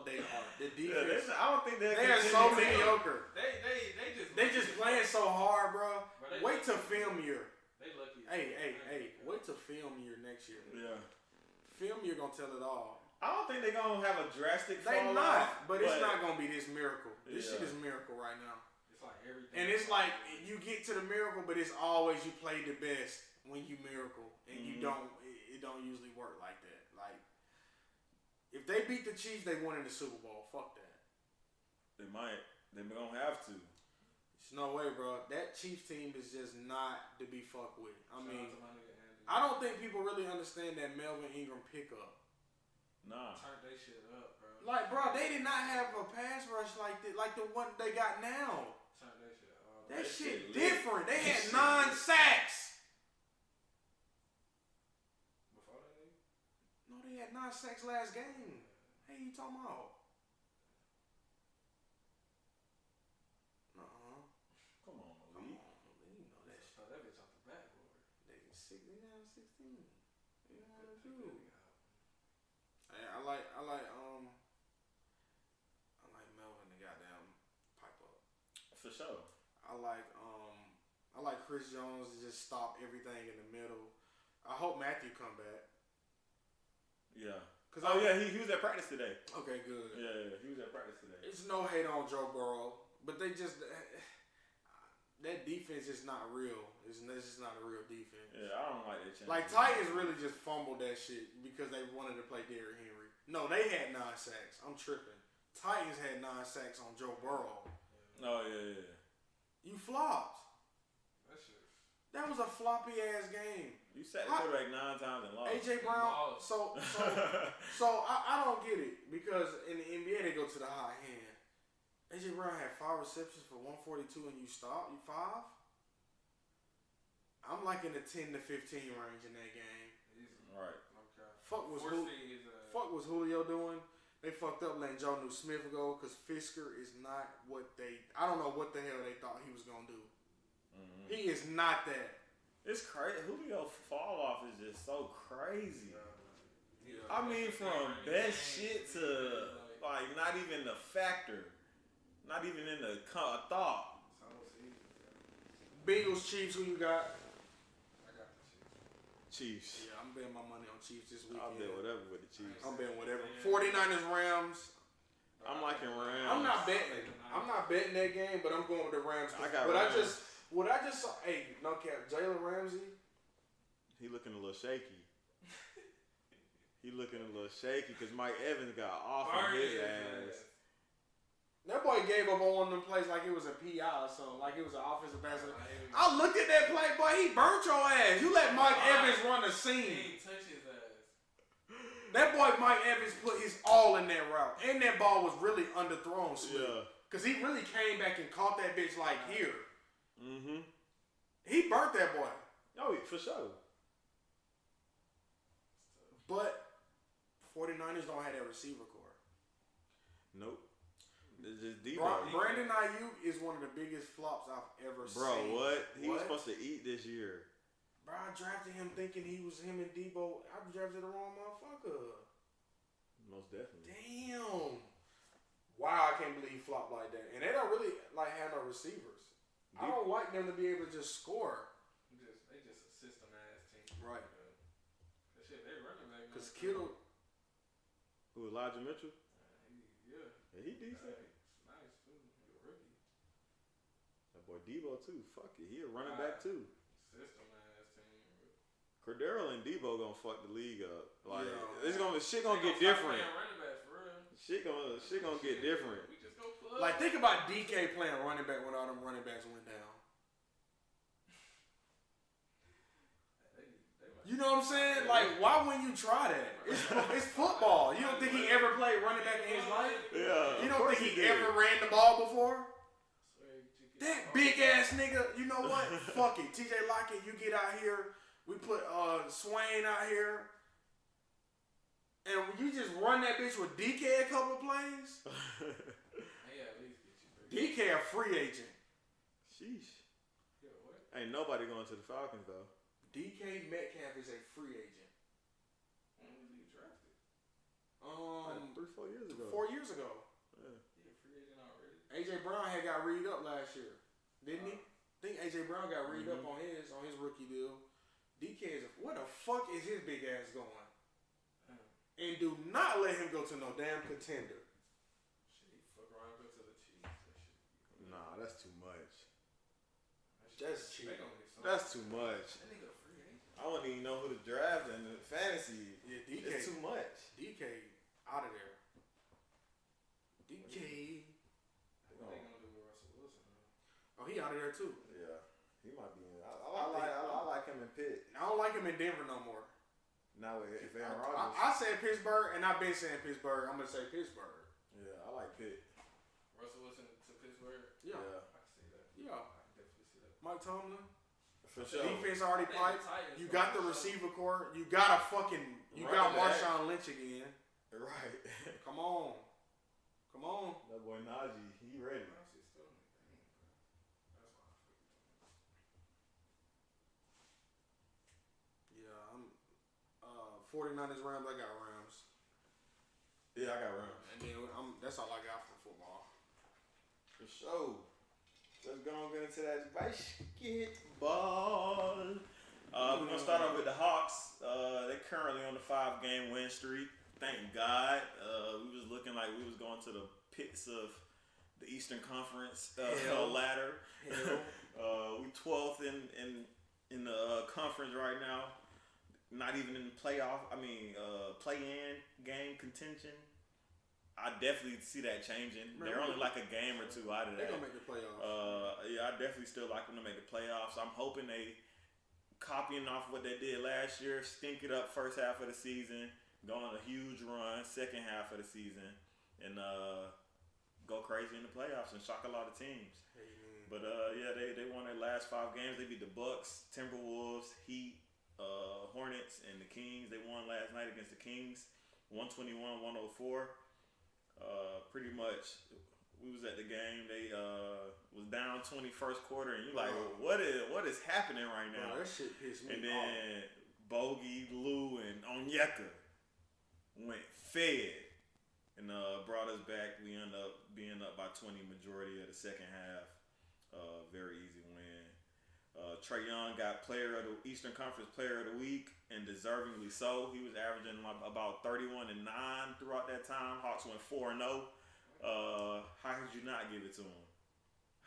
Speaker 3: They are. The
Speaker 4: Yeah,
Speaker 3: defense.
Speaker 4: I don't think
Speaker 3: They are so mediocre.
Speaker 5: They
Speaker 3: They just playing so hard, bro.
Speaker 5: But they
Speaker 3: Wait till
Speaker 5: lucky.
Speaker 3: film year.
Speaker 5: They lucky.
Speaker 3: Hey. Wait till film year next year.
Speaker 4: Yeah.
Speaker 3: Film year gonna tell it all.
Speaker 4: I don't think they're gonna have a drastic
Speaker 3: They
Speaker 4: fall
Speaker 3: not,
Speaker 4: off,
Speaker 3: but it's not gonna be this miracle. This
Speaker 4: Yeah.
Speaker 3: shit is miracle right now.
Speaker 5: It's like everything.
Speaker 3: And it's like you get to the miracle, but it's always you play the best when you miracle, and you don't. It don't usually work like that. Like if they beat the Chiefs, they won in the Super Bowl. Fuck that.
Speaker 4: They might. They're gonna have to.
Speaker 3: There's no way, bro. That Chiefs team is just not to be fucked with. I
Speaker 5: Shout
Speaker 3: mean,
Speaker 5: out to my nigga Andy.
Speaker 3: I don't think people really understand that Melvin Ingram pickup.
Speaker 4: Nah.
Speaker 5: Turn they shit up, bro.
Speaker 3: Like, bro, they did not have a pass rush like the one they got now.
Speaker 5: Turn they shit up.
Speaker 3: That shit
Speaker 4: shit lit.
Speaker 3: different. They
Speaker 4: That
Speaker 3: had
Speaker 4: shit
Speaker 3: 9
Speaker 4: lit.
Speaker 3: sacks.
Speaker 5: Before that nigga?
Speaker 3: No, they had 9 sacks last game. Hey, you talking about?
Speaker 4: Come on,
Speaker 3: Come
Speaker 4: Malik.
Speaker 3: on, you know that shit.
Speaker 5: Throw that bitch off the backboard.
Speaker 3: They down 16. They want to do. Hey, I like Melvin to goddamn pipe up.
Speaker 4: For sure.
Speaker 3: I like Chris Jones to just stop everything in the middle. I hope Matthew come back.
Speaker 4: Yeah.
Speaker 3: Cause
Speaker 4: He was at practice today.
Speaker 3: Okay, good.
Speaker 4: Yeah, he was at practice today.
Speaker 3: It's no hate on Joe Burrow, but they just that defense is not real. It's just not a real defense.
Speaker 4: Yeah, I don't like that change.
Speaker 3: Like Titans really just fumbled that shit because they wanted to play Derrick Henry. No, they had 9 sacks. I'm tripping. Titans had 9 sacks on Joe Burrow.
Speaker 4: Oh yeah.
Speaker 3: You flopped.
Speaker 5: That shit.
Speaker 3: That was a floppy ass game.
Speaker 4: You sat the quarterback 9 times and lost.
Speaker 3: AJ Brown.
Speaker 5: lost.
Speaker 3: So I don't get it because in the NBA they go to the hot hand. AJ Brown had 5 receptions for 142 and you stop. You 5. I'm like in the 10 to 15 range in that game.
Speaker 4: Right.
Speaker 5: Okay.
Speaker 3: Fuck was
Speaker 5: Force feed his
Speaker 3: Fuck was Julio doing? They fucked up letting Jonnu Smith go because Fisker is not what they. I don't know what the hell they thought he was gonna do.
Speaker 4: Mm-hmm.
Speaker 3: He is not that.
Speaker 4: It's crazy. Julio fall off is just so crazy. I mean, from best shit to like not even a factor. Not even in the thought.
Speaker 3: Bengals, Chiefs, who you got?
Speaker 5: I got the Chiefs.
Speaker 4: Chiefs.
Speaker 3: Yeah, I'm betting my money on Chiefs this weekend.
Speaker 4: I'll bet whatever with the Chiefs.
Speaker 3: I'm betting whatever. 49ers, Rams.
Speaker 4: I'm liking Rams.
Speaker 3: I'm not betting. I'm not betting that game, but I'm going with the Rams.
Speaker 4: I got
Speaker 3: Rams. What I just saw. Hey, no cap. Jalen Ramsey.
Speaker 4: He looking a little shaky. He looking a little shaky because Mike Evans got off on his ass.
Speaker 3: That boy gave up on one of them plays like it was a PI or something, like it was an offensive pass. I looked at that play, boy. He burnt your ass. You let Mike Evans run the scene.
Speaker 5: He ain't touch his ass.
Speaker 3: That boy Mike Evans put his all in that route, and that ball was really underthrown.
Speaker 4: Yeah.
Speaker 3: Cause he really came back and caught that bitch like here.
Speaker 4: Mm-hmm.
Speaker 3: He burnt that boy.
Speaker 4: Oh, for sure.
Speaker 3: But 49ers don't have that receiver core.
Speaker 4: Nope. It's just Debo.
Speaker 3: Brandon Ayuk is one of the biggest flops I've ever seen.
Speaker 4: Bro, what? He was supposed to eat this year.
Speaker 3: Bro, I drafted him thinking he was him and Debo. I drafted the wrong motherfucker.
Speaker 4: Most definitely.
Speaker 3: Damn. Wow, I can't believe he flopped like that. And they don't really like have no receivers. I don't like them to be able to just score.
Speaker 5: They just a system ass team.
Speaker 3: Right.
Speaker 5: That shit, they running back.
Speaker 3: Because Kittle.
Speaker 4: Who, Elijah Mitchell?
Speaker 5: Yeah.
Speaker 4: Yeah, he decent.
Speaker 5: Nice too. He a rookie.
Speaker 4: That boy Debo too. Fuck it. He a running back too.
Speaker 5: System ass team.
Speaker 4: Cordero and Debo gonna fuck the league up. Like
Speaker 3: Yeah.
Speaker 4: shit gonna get different.
Speaker 5: Running back for real.
Speaker 4: Shit gonna get different.
Speaker 5: We just go plug.
Speaker 3: Like, think about DK playing running back when all them running backs went down. You know what I'm saying? Like, why wouldn't you try that? It's football. You don't think he ever played running back in his life?
Speaker 4: Yeah.
Speaker 3: You don't think he ever ran the ball before? That big ass nigga, you know what? Fuck it. TJ Lockett, you get out here. We put Swain out here. And you just run that bitch with DK a couple of plays? DK a free agent.
Speaker 4: Sheesh. Ain't nobody going to the Falcons though.
Speaker 3: DK Metcalf is a free agent.
Speaker 5: When was he drafted?
Speaker 4: Like 3-4 years ago.
Speaker 3: 4 years ago.
Speaker 4: Yeah.
Speaker 5: He a free agent already.
Speaker 3: AJ Brown had got read up last year, didn't he? I think AJ Brown got read up on his rookie deal. DK is where the fuck is his big ass going? And do not let him go to no damn contender.
Speaker 5: Shit, he fuck around go to the Chiefs.
Speaker 4: Nah, that's too much.
Speaker 3: That's cheap.
Speaker 4: That's too much.
Speaker 5: That nigga free agent.
Speaker 4: I don't even know who to draft in the fantasy.
Speaker 3: Yeah, DK.
Speaker 4: It's too much.
Speaker 3: DK out of there. DK.
Speaker 5: What they gonna do with Russell Wilson?
Speaker 3: Oh, he out of there too.
Speaker 4: Yeah, he might be in. I like him in Pitt.
Speaker 3: I don't like him in Denver no more.
Speaker 4: Now if Aaron Rodgers.
Speaker 3: I said Pittsburgh, and I've been saying Pittsburgh. I'm gonna say Pittsburgh.
Speaker 4: Yeah, I like Pitt.
Speaker 5: Russell Wilson to Pittsburgh?
Speaker 3: Yeah.
Speaker 5: I can see that.
Speaker 3: Yeah.
Speaker 5: I can definitely see that.
Speaker 3: Mike Tomlin.
Speaker 4: For sure.
Speaker 3: Defense already
Speaker 5: I think
Speaker 3: piped.
Speaker 5: the Titans
Speaker 3: You
Speaker 5: gonna
Speaker 3: got the
Speaker 5: show.
Speaker 3: receiver core. You got a fucking. You got
Speaker 4: Running back.
Speaker 3: Marshawn Lynch again.
Speaker 4: Right.
Speaker 3: Come on. Come on.
Speaker 4: That boy Najee, he ready.
Speaker 5: Honestly, still in the game, bro. That's why I fucking
Speaker 3: Yeah, I'm 49ers Rams. I got Rams.
Speaker 4: Yeah, I got Rams.
Speaker 3: And then that's all I got for football.
Speaker 4: For sure. Let's go and get into that basketball. We're gonna start off with the Hawks. They're currently on the 5-game win streak. Thank God. We was looking like we was going to the pits of the Eastern Conference ladder. We 12th in the conference right now. Not even in the playoff. Play-in game contention. I definitely see that changing. They're only like a game or two out of that.
Speaker 3: They're gonna make the playoffs.
Speaker 4: I definitely still like them to make the playoffs. I'm hoping they copying off what they did last year, stink it up first half of the season, go on a huge run second half of the season, and go crazy in the playoffs and shock a lot of teams.
Speaker 3: Amen.
Speaker 4: But they won their last 5 games. They beat the Bucks, Timberwolves, Heat, Hornets, and the Kings. They won last night against the Kings, 121-104. Pretty much, we was at the game. They was down 20 first quarter, and you like, what is happening right now?
Speaker 3: Bro, that shit pissed me off.
Speaker 4: And then Bogey, Lou, and Onyeka went fed. and brought us back. We ended up being up by 20 majority of the second half. Very easy win. Trae Young got Eastern Conference Player of the Week, and deservingly so. He was averaging about 31 and 9 throughout that time. Hawks went 4-0. How could you not give it to him?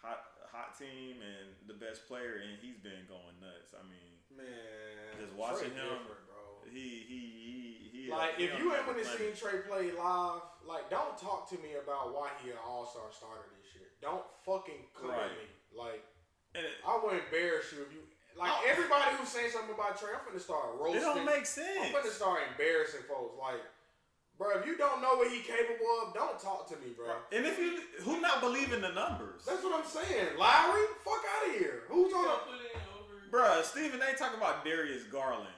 Speaker 4: Hot team and the best player, and he's been going nuts. I mean,
Speaker 3: man,
Speaker 4: just watching him,
Speaker 3: bro.
Speaker 4: He
Speaker 3: like if you ain't to see Trae play live, like don't talk to me about why he an all-star starter this year. Don't fucking come at me. Like I would embarrass you if you like everybody who's saying something about Trae. I'm finna start roasting.
Speaker 4: It don't make sense.
Speaker 3: I'm finna start embarrassing folks. Like, bro, if you don't know what he capable of, don't talk to me, bro.
Speaker 4: And if you who not believing the numbers?
Speaker 3: That's what I'm saying. Lowry, fuck out of here. Who's on the
Speaker 4: Bruh, Stephen ain't talking about Darius Garland.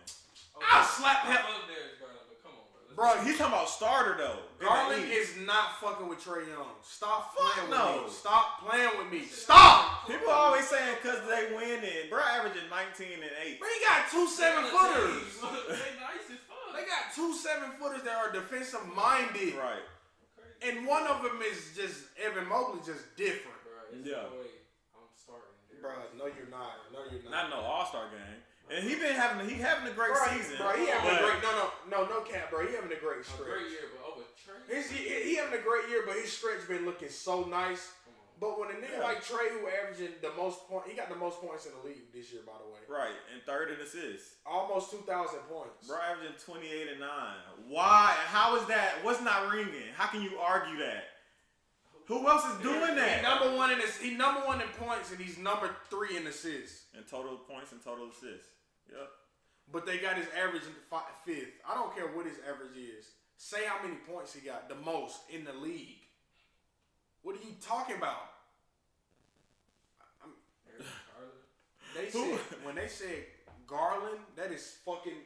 Speaker 3: I'll slap him. Bro,
Speaker 4: He's talking about starter though.
Speaker 3: Garland is not fucking with Trae Young. Stop playing with
Speaker 4: no.
Speaker 3: me. Stop playing with me. Stop.
Speaker 4: People always saying because they winning. Bro, averaging 19 and 8.
Speaker 3: Bro, he got 2 7-footers.
Speaker 5: They nice as fuck.
Speaker 3: They got 2 7-footers that are defensive minded.
Speaker 4: Right.
Speaker 3: And one of them is just Evan Mobley, just different.
Speaker 5: Bro,
Speaker 4: Yeah.
Speaker 5: I'm starting.
Speaker 3: Bro, no, you're not. No, you're not.
Speaker 4: Not no All-Star game. And he having a great season.
Speaker 3: Bro, he having a great no cap, bro. He having a great
Speaker 5: A
Speaker 3: stretch.
Speaker 5: great year, but over Trae.
Speaker 3: He having a great year, but his stretch been looking so nice. But when a nigga like Trae, who averaging the most points, he got the most points in the league this year, by the way.
Speaker 4: Right, and third in assists.
Speaker 3: Almost 2,000 points.
Speaker 4: Bro, averaging 28 and 9. Why? How is that? What's not ringing? How can you argue that? Who else is doing that?
Speaker 3: He's number one in points, and he's number 3 in assists.
Speaker 4: In total points and total assists. Yep.
Speaker 3: But they got his average in 5th. I don't care what his average is. Say how many points he got, the most in the league. What are you talking about? When they said Garland, that is fucking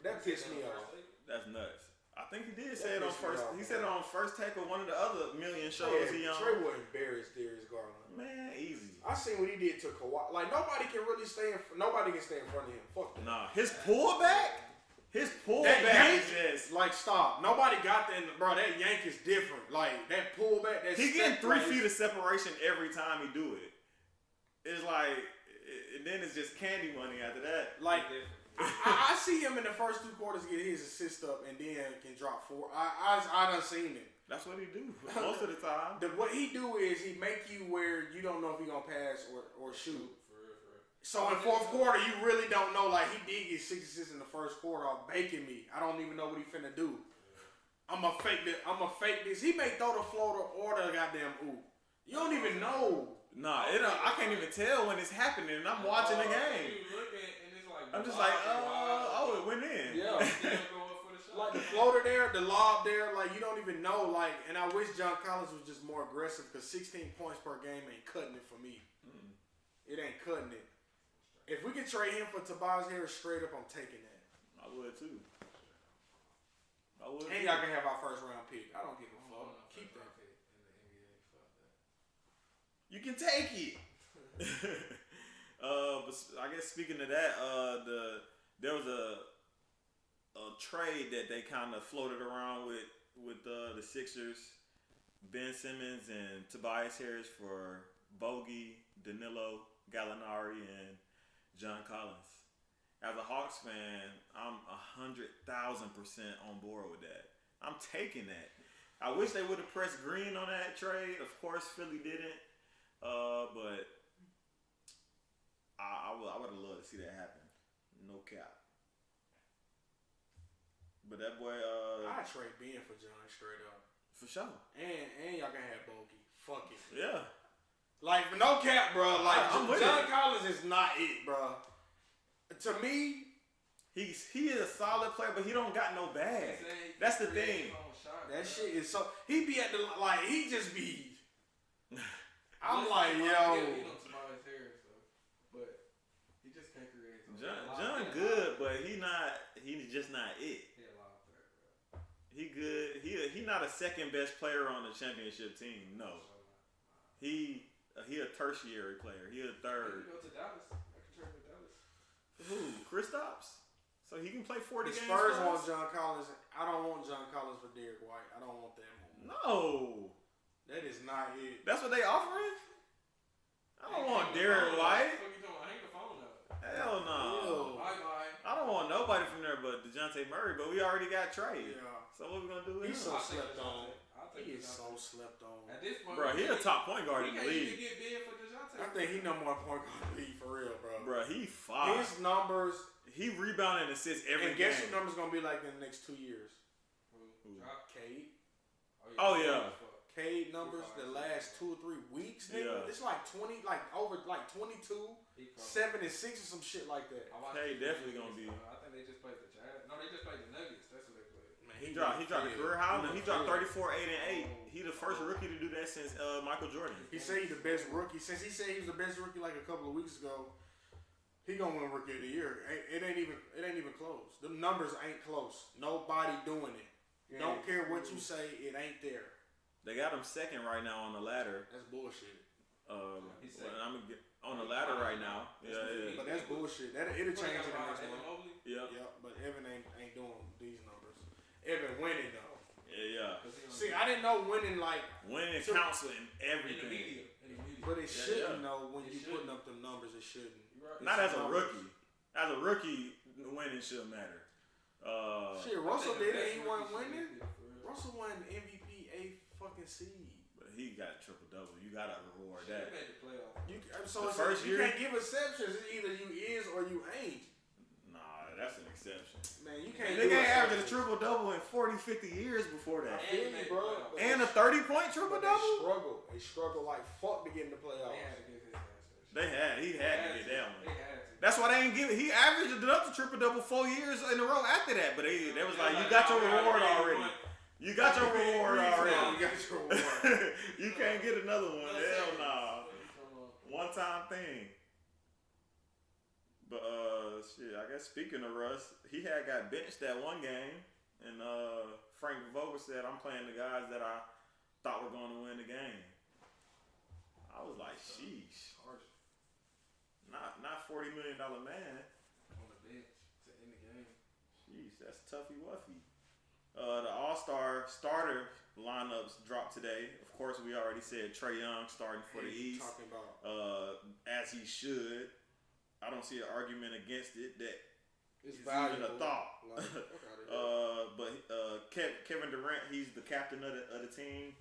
Speaker 3: that pissed me off.
Speaker 4: That's nuts. I think he did say it on first. He said it on First Take or one of the other million shows he on.
Speaker 3: Trae would embarrass Darius Garland.
Speaker 4: Man, easy.
Speaker 3: I seen what he did to Kawhi. Like nobody can stay in front of him. Fuck that.
Speaker 4: Nah, his pullback is just
Speaker 3: like stop. Nobody got that, bro. That yank is different. Like that pullback. That
Speaker 4: he getting 3 feet of separation every time he do it. It's like, and then it's just candy money after that.
Speaker 3: Like. I see him in the first 2 quarters get his assist up and then can drop 4. I done seen it.
Speaker 4: That's what he do most of the time.
Speaker 3: What he do is he make you where you don't know if he gonna pass or shoot.
Speaker 5: For real.
Speaker 3: So in 4th quarter, you really don't know. Like he did get 6 assists in the 1st quarter off baking me. I don't even know what he finna do. I'm gonna fake this. He may throw the floater or the goddamn oop. You don't even know.
Speaker 4: Nah, I can't even tell when it's happening. And I'm watching the game. I'm just like, it went in.
Speaker 3: Yeah. Like the floater there, the lob there, like you don't even know. Like, and I wish John Collins was just more aggressive because 16 points per game ain't cutting it for me. It ain't cutting it. If we can trade him for Tobias Harris straight up, I'm taking that.
Speaker 4: I would too.
Speaker 3: And y'all can have our 1st round pick. I don't give a fuck. Keep that.
Speaker 4: You can take it. But I guess speaking of that, there was a trade that they kind of floated around with the Sixers, Ben Simmons and Tobias Harris for Bogey, Danilo, Gallinari, and John Collins. As a Hawks fan, I'm 100,000% on board with that. I'm taking that. I wish they would have pressed green on that trade. Of course, Philly didn't, but I would have loved to see that happen. No cap. But that boy,
Speaker 3: I trade Ben for John straight up.
Speaker 4: For sure.
Speaker 3: And y'all can have Bogey. Fuck it.
Speaker 4: Yeah.
Speaker 3: Like no cap, bro. Like John
Speaker 4: it.
Speaker 3: Collins is not it, bro. To me,
Speaker 4: he is a solid player, but he don't got no bag. That's the thing.
Speaker 3: That shit is so. He be at the he just be. I'm like, yo.
Speaker 4: John good, but he's just not it. He good. He not a second best player on the championship team. No. He a tertiary player. He a third.
Speaker 5: Go to Dallas. I can trade with Dallas.
Speaker 4: Who? Kristaps? So he can play 40
Speaker 3: The
Speaker 4: games.
Speaker 3: Spurs want John Collins. I don't want John Collins for Derek White. I don't want that one.
Speaker 6: No.
Speaker 3: That is not it.
Speaker 6: That's what they offering? I don't want Derek White.
Speaker 5: What you doing? Hang the phone up.
Speaker 6: Hell no.
Speaker 3: Ew.
Speaker 5: Bye.
Speaker 6: I don't want nobody from there but DeJounte Murray, but we already got Trae.
Speaker 3: Yeah.
Speaker 6: So what we gonna do with
Speaker 3: He's
Speaker 6: him?
Speaker 3: so slept on.
Speaker 5: I'll take
Speaker 3: He is so
Speaker 5: DeJounte.
Speaker 3: slept on.
Speaker 5: At this point,
Speaker 6: Bro, he a top point guard in the
Speaker 5: He can't even
Speaker 6: league.
Speaker 5: get bid for DeJounte.
Speaker 3: I think he number one point guard in the league for real, bro.
Speaker 6: Bro, he fire.
Speaker 3: His numbers,
Speaker 6: He rebounding and assists every
Speaker 3: and guess
Speaker 6: game.
Speaker 3: what numbers gonna be like in the next 2 years?
Speaker 6: Who?
Speaker 3: Cade.
Speaker 6: Oh, yeah.
Speaker 3: Cade numbers the last 2 or 3 weeks, nigga.
Speaker 6: Yeah.
Speaker 3: It's like 20, like over like 22, 7 and 6 or some shit like that.
Speaker 6: Cade definitely gonna be.
Speaker 5: I think they just played the Jazz. No, they just played the Nuggets. That's what they played.
Speaker 3: Man,
Speaker 6: He dropped a career high. He dropped 34, 8, and 8. He the first rookie to do that since Michael Jordan.
Speaker 3: He said he's the best rookie. Since he said he was the best rookie like a couple of weeks ago, he gonna win rookie of the year. It ain't even close. The numbers ain't close. Nobody doing it. Don't care what you say, it ain't there.
Speaker 6: They got him second right now on the ladder.
Speaker 3: That's bullshit.
Speaker 5: He's second.
Speaker 6: I'm gonna get on the ladder right now. Yeah.
Speaker 3: But that's bullshit. It'll change in the next one.
Speaker 6: Yeah.
Speaker 3: Yeah, but Evan ain't doing these numbers. Evan winning though.
Speaker 6: Yeah.
Speaker 3: See, I didn't know winning like,
Speaker 6: Winning
Speaker 3: So-
Speaker 6: counts in
Speaker 5: In the
Speaker 6: everything.
Speaker 5: media.
Speaker 3: but it shouldn't know when
Speaker 5: It
Speaker 3: you putting
Speaker 5: shouldn't.
Speaker 3: up them numbers. It shouldn't.
Speaker 6: Not as a rookie. As a rookie, winning should matter.
Speaker 3: Shit, Russell did it. He wasn't winning. Russell won MVP 8th fucking seed.
Speaker 6: But he got a triple double. You gotta reward
Speaker 5: They
Speaker 6: that.
Speaker 5: made the playoffs.
Speaker 3: So
Speaker 6: The
Speaker 3: it's
Speaker 6: first
Speaker 3: you
Speaker 6: year-
Speaker 3: can't give exceptions. It's either you is or you ain't.
Speaker 6: Nah, that's an exception.
Speaker 3: Man, you can't.
Speaker 6: They
Speaker 3: do
Speaker 6: ain't averaged a
Speaker 3: exceptions.
Speaker 6: triple double in 40, 50 years before that.
Speaker 3: I feel you, bro. but
Speaker 6: And a
Speaker 3: they-
Speaker 6: 30-point triple
Speaker 3: but they
Speaker 6: double?
Speaker 3: struggle. They struggle like fuck to get in the playoffs.
Speaker 5: They had to get his ass.
Speaker 6: He had to get that
Speaker 5: They
Speaker 6: one.
Speaker 5: had to.
Speaker 6: That's why they ain't give it. He averaged another triple double 4 years in a row after that. But they was like, you got your reward already. You got your reward
Speaker 3: You
Speaker 6: already.
Speaker 3: got your reward.
Speaker 6: You can't get another one. Hell nah. One time thing. But shit, I guess speaking of Russ, he got benched that one game, and Frank Vogel said, "I'm playing the guys that I thought were going to win the game." I was like, "Sheesh, not $40 million man."
Speaker 5: On the bench to end the game.
Speaker 6: Sheesh, that's toughy wuffy. The All-Star starter lineups dropped today. Of course, we already said Trae Young starting for the East,
Speaker 3: Talking about
Speaker 6: as he should. I don't see an argument against it that
Speaker 3: it's
Speaker 6: it's even a thought.
Speaker 3: Like, fuck outta here.
Speaker 6: But Kevin Durant, he's the captain of the team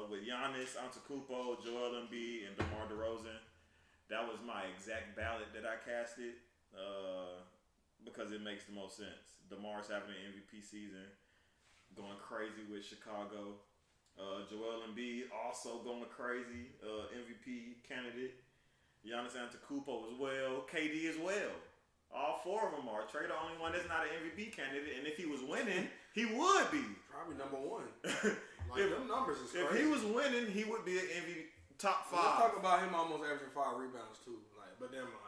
Speaker 6: with Giannis Antetokounmpo, Joel Embiid, and DeMar DeRozan. That was my exact ballot that I casted because it makes the most sense. DeMar's having an MVP season, going crazy with Chicago. Joel Embiid also going crazy, MVP candidate. Giannis Antetokounmpo as well. KD as well. All four of them are. Trae the only one that's not an MVP candidate, and if he was winning, he would be.
Speaker 3: Probably number one. Like
Speaker 6: If-
Speaker 3: them numbers is
Speaker 6: If
Speaker 3: crazy.
Speaker 6: he was winning, he would be an MVP top
Speaker 3: Let's
Speaker 6: 5.
Speaker 3: talk about him almost averaging 5 rebounds too. Like, but never mind.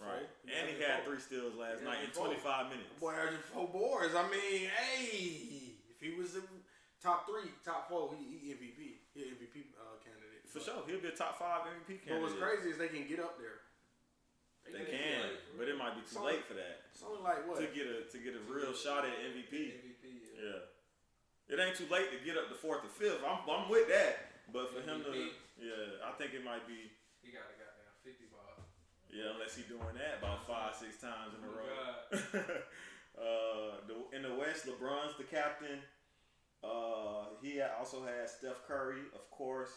Speaker 6: Right.
Speaker 3: 4.
Speaker 6: And he had 3 steals last night in 25 minutes.
Speaker 3: Boy, averaging 4 boards. I mean, hey, if he was in top 3, top 4, he MVP. He MVP candidate.
Speaker 6: For sure, he'll be a top 5 MVP candidate.
Speaker 3: But what's crazy is they can get up there.
Speaker 6: They can, but it might be too late for that.
Speaker 3: It's only like what?
Speaker 6: To get a real shot at MVP.
Speaker 5: MVP,
Speaker 6: Yeah. It ain't too late to get up to 4th or 5th. I'm with that. But for him to, I think it might be.
Speaker 5: He got a goddamn 50 ball.
Speaker 6: Yeah, unless he's doing that about 5-6 times in a row. In the West, LeBron's the captain. He also has Steph Curry, of course,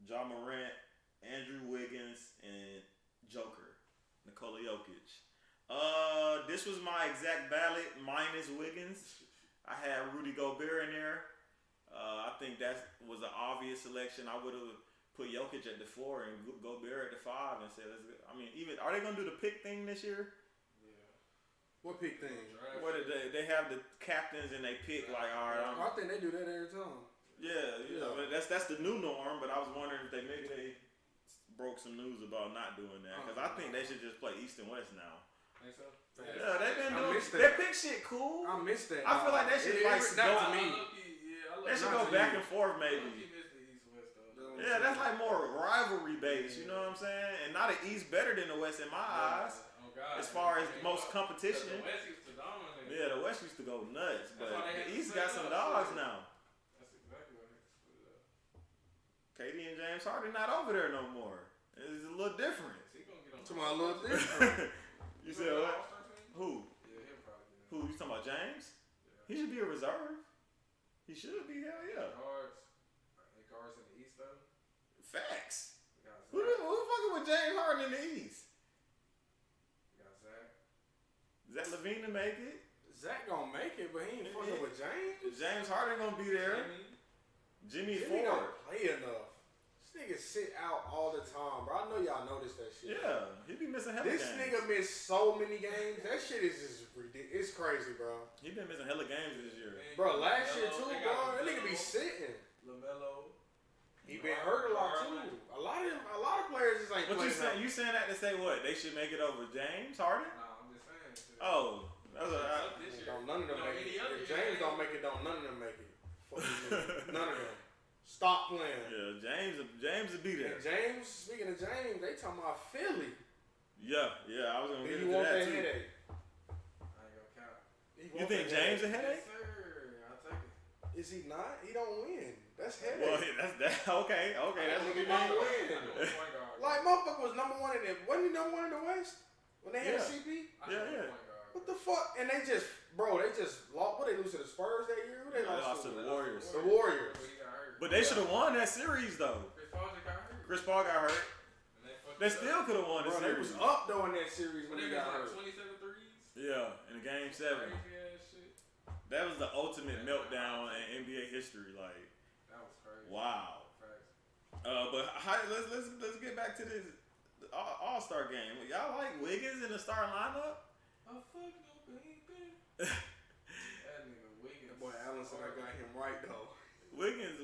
Speaker 6: Ja Morant, Andrew Wiggins, and Joker, Nikola Jokic. This was my exact ballot minus Wiggins. I had Rudy Gobert in there. I think that was an obvious selection. I would have put Jokic at the 4 and Gobert at the 5 and said, let's go. I mean, even are they gonna do the pick thing this year?
Speaker 3: What pick thing?
Speaker 6: What did they have the captains and they pick like, all right,
Speaker 3: I think they do that every time.
Speaker 6: yeah. But that's the new norm. But I was wondering if maybe they broke some news about not doing that because I think they should just play East and West now.
Speaker 5: Think so?
Speaker 6: Yeah, they've been
Speaker 3: I
Speaker 6: doing
Speaker 3: missed that.
Speaker 6: that pick shit cool.
Speaker 3: I missed that.
Speaker 6: I feel like that should like
Speaker 3: not
Speaker 6: go
Speaker 3: to me.
Speaker 6: They should go back and forth maybe. Yeah, that's like more rivalry based. You know what I'm saying? And not the East better than the West in my eyes. As far as the most competition.
Speaker 5: The West used to dominate.
Speaker 6: Yeah, the West used to go nuts, but
Speaker 5: why they
Speaker 6: the
Speaker 5: had to
Speaker 6: East
Speaker 5: split
Speaker 6: got some
Speaker 5: up.
Speaker 6: dogs now. KD and James Harden not over there no more. It's a little different.
Speaker 5: He gonna get on.
Speaker 3: To my little different.
Speaker 6: You said what?
Speaker 5: All-Star team?
Speaker 6: Who?
Speaker 5: Yeah, he'll probably get
Speaker 6: Who?
Speaker 5: on.
Speaker 6: You talking about James?
Speaker 5: Yeah.
Speaker 6: He should be a reserve. He should be. Hell yeah.
Speaker 5: Guards in the East though.
Speaker 6: Facts.
Speaker 5: We got
Speaker 6: Who
Speaker 5: Zach.
Speaker 6: fucking with James Harden in the East?
Speaker 5: We got Zach.
Speaker 6: Zach LaVine to make it.
Speaker 3: Zach gonna make it, but he ain't fucking with James.
Speaker 6: James Harden gonna be there. Jimmy
Speaker 3: Jimmy
Speaker 6: Ford.
Speaker 3: don't play enough. This nigga sit out all the time, bro. I know y'all noticed that shit.
Speaker 6: Yeah, he be missing hella
Speaker 3: This
Speaker 6: games.
Speaker 3: nigga missed so many games. That shit is just ridiculous. It's crazy, bro.
Speaker 6: He been missing hella games this year.
Speaker 3: Bro, last year too, bro. That nigga be sitting.
Speaker 5: LaMelo.
Speaker 3: He been hurt a lot too. A lot of players just ain't
Speaker 6: What you
Speaker 3: playing.
Speaker 6: saying? You saying that to say what? They should make it over James Harden?
Speaker 5: Nah, I'm just saying. Shit.
Speaker 6: Oh, that's a.
Speaker 5: This year.
Speaker 3: Don't none of them
Speaker 5: No,
Speaker 3: make
Speaker 5: any
Speaker 3: it.
Speaker 5: other
Speaker 3: If
Speaker 5: year,
Speaker 3: James
Speaker 5: they
Speaker 3: don't make it, don't none of them make it. Fuck you, nigga. None of them. Stop playing.
Speaker 6: Yeah, James will be there.
Speaker 3: And James, speaking of James, they talking about Philly.
Speaker 6: Yeah, I was gonna
Speaker 3: Do
Speaker 6: get
Speaker 3: you
Speaker 6: into
Speaker 3: want
Speaker 6: that
Speaker 3: that
Speaker 6: too.
Speaker 3: headache?
Speaker 5: I ain't gonna count.
Speaker 6: You think James a headache?
Speaker 5: Yes, sir. I'll take it.
Speaker 3: Is he not? He don't win. That's
Speaker 6: Well,
Speaker 3: headache.
Speaker 6: that's that. Okay, that's what
Speaker 3: He
Speaker 6: you
Speaker 3: don't
Speaker 6: mean.
Speaker 3: win.
Speaker 5: Point guard.
Speaker 3: Like motherfucker was number one in the. Wasn't he number one in the West when they had
Speaker 6: Yeah.
Speaker 3: CP?
Speaker 5: I
Speaker 6: Yeah,
Speaker 5: think
Speaker 6: yeah.
Speaker 5: point guard.
Speaker 3: What the fuck? And they just lost. What they lose to the Spurs that year? Who they
Speaker 6: They lost to
Speaker 3: to?
Speaker 6: the Warriors.
Speaker 3: The Warriors.
Speaker 5: But he got hurt.
Speaker 6: But they should have won that series though.
Speaker 5: Chris Paul just got hurt.
Speaker 6: Chris Paul got hurt.
Speaker 5: And they fucked
Speaker 6: They
Speaker 5: it
Speaker 6: still
Speaker 5: up.
Speaker 6: could have won the
Speaker 3: Bro, they
Speaker 6: series.
Speaker 3: was up though in that series
Speaker 5: But
Speaker 3: when
Speaker 5: they
Speaker 3: he
Speaker 5: got
Speaker 3: got
Speaker 5: like
Speaker 3: hurt.
Speaker 5: 27 threes.
Speaker 6: Yeah, in Game 7.
Speaker 5: Crazy ass shit.
Speaker 6: That was the ultimate meltdown in NBA history. Like,
Speaker 5: That was crazy.
Speaker 6: wow.
Speaker 5: Facts.
Speaker 6: But let's get back to this All-Star game. Y'all like Wiggins in the starting lineup?
Speaker 5: Oh fuck no, baby. That nigga Wiggins.
Speaker 3: That boy Allen said I got him right though.
Speaker 6: Wiggins.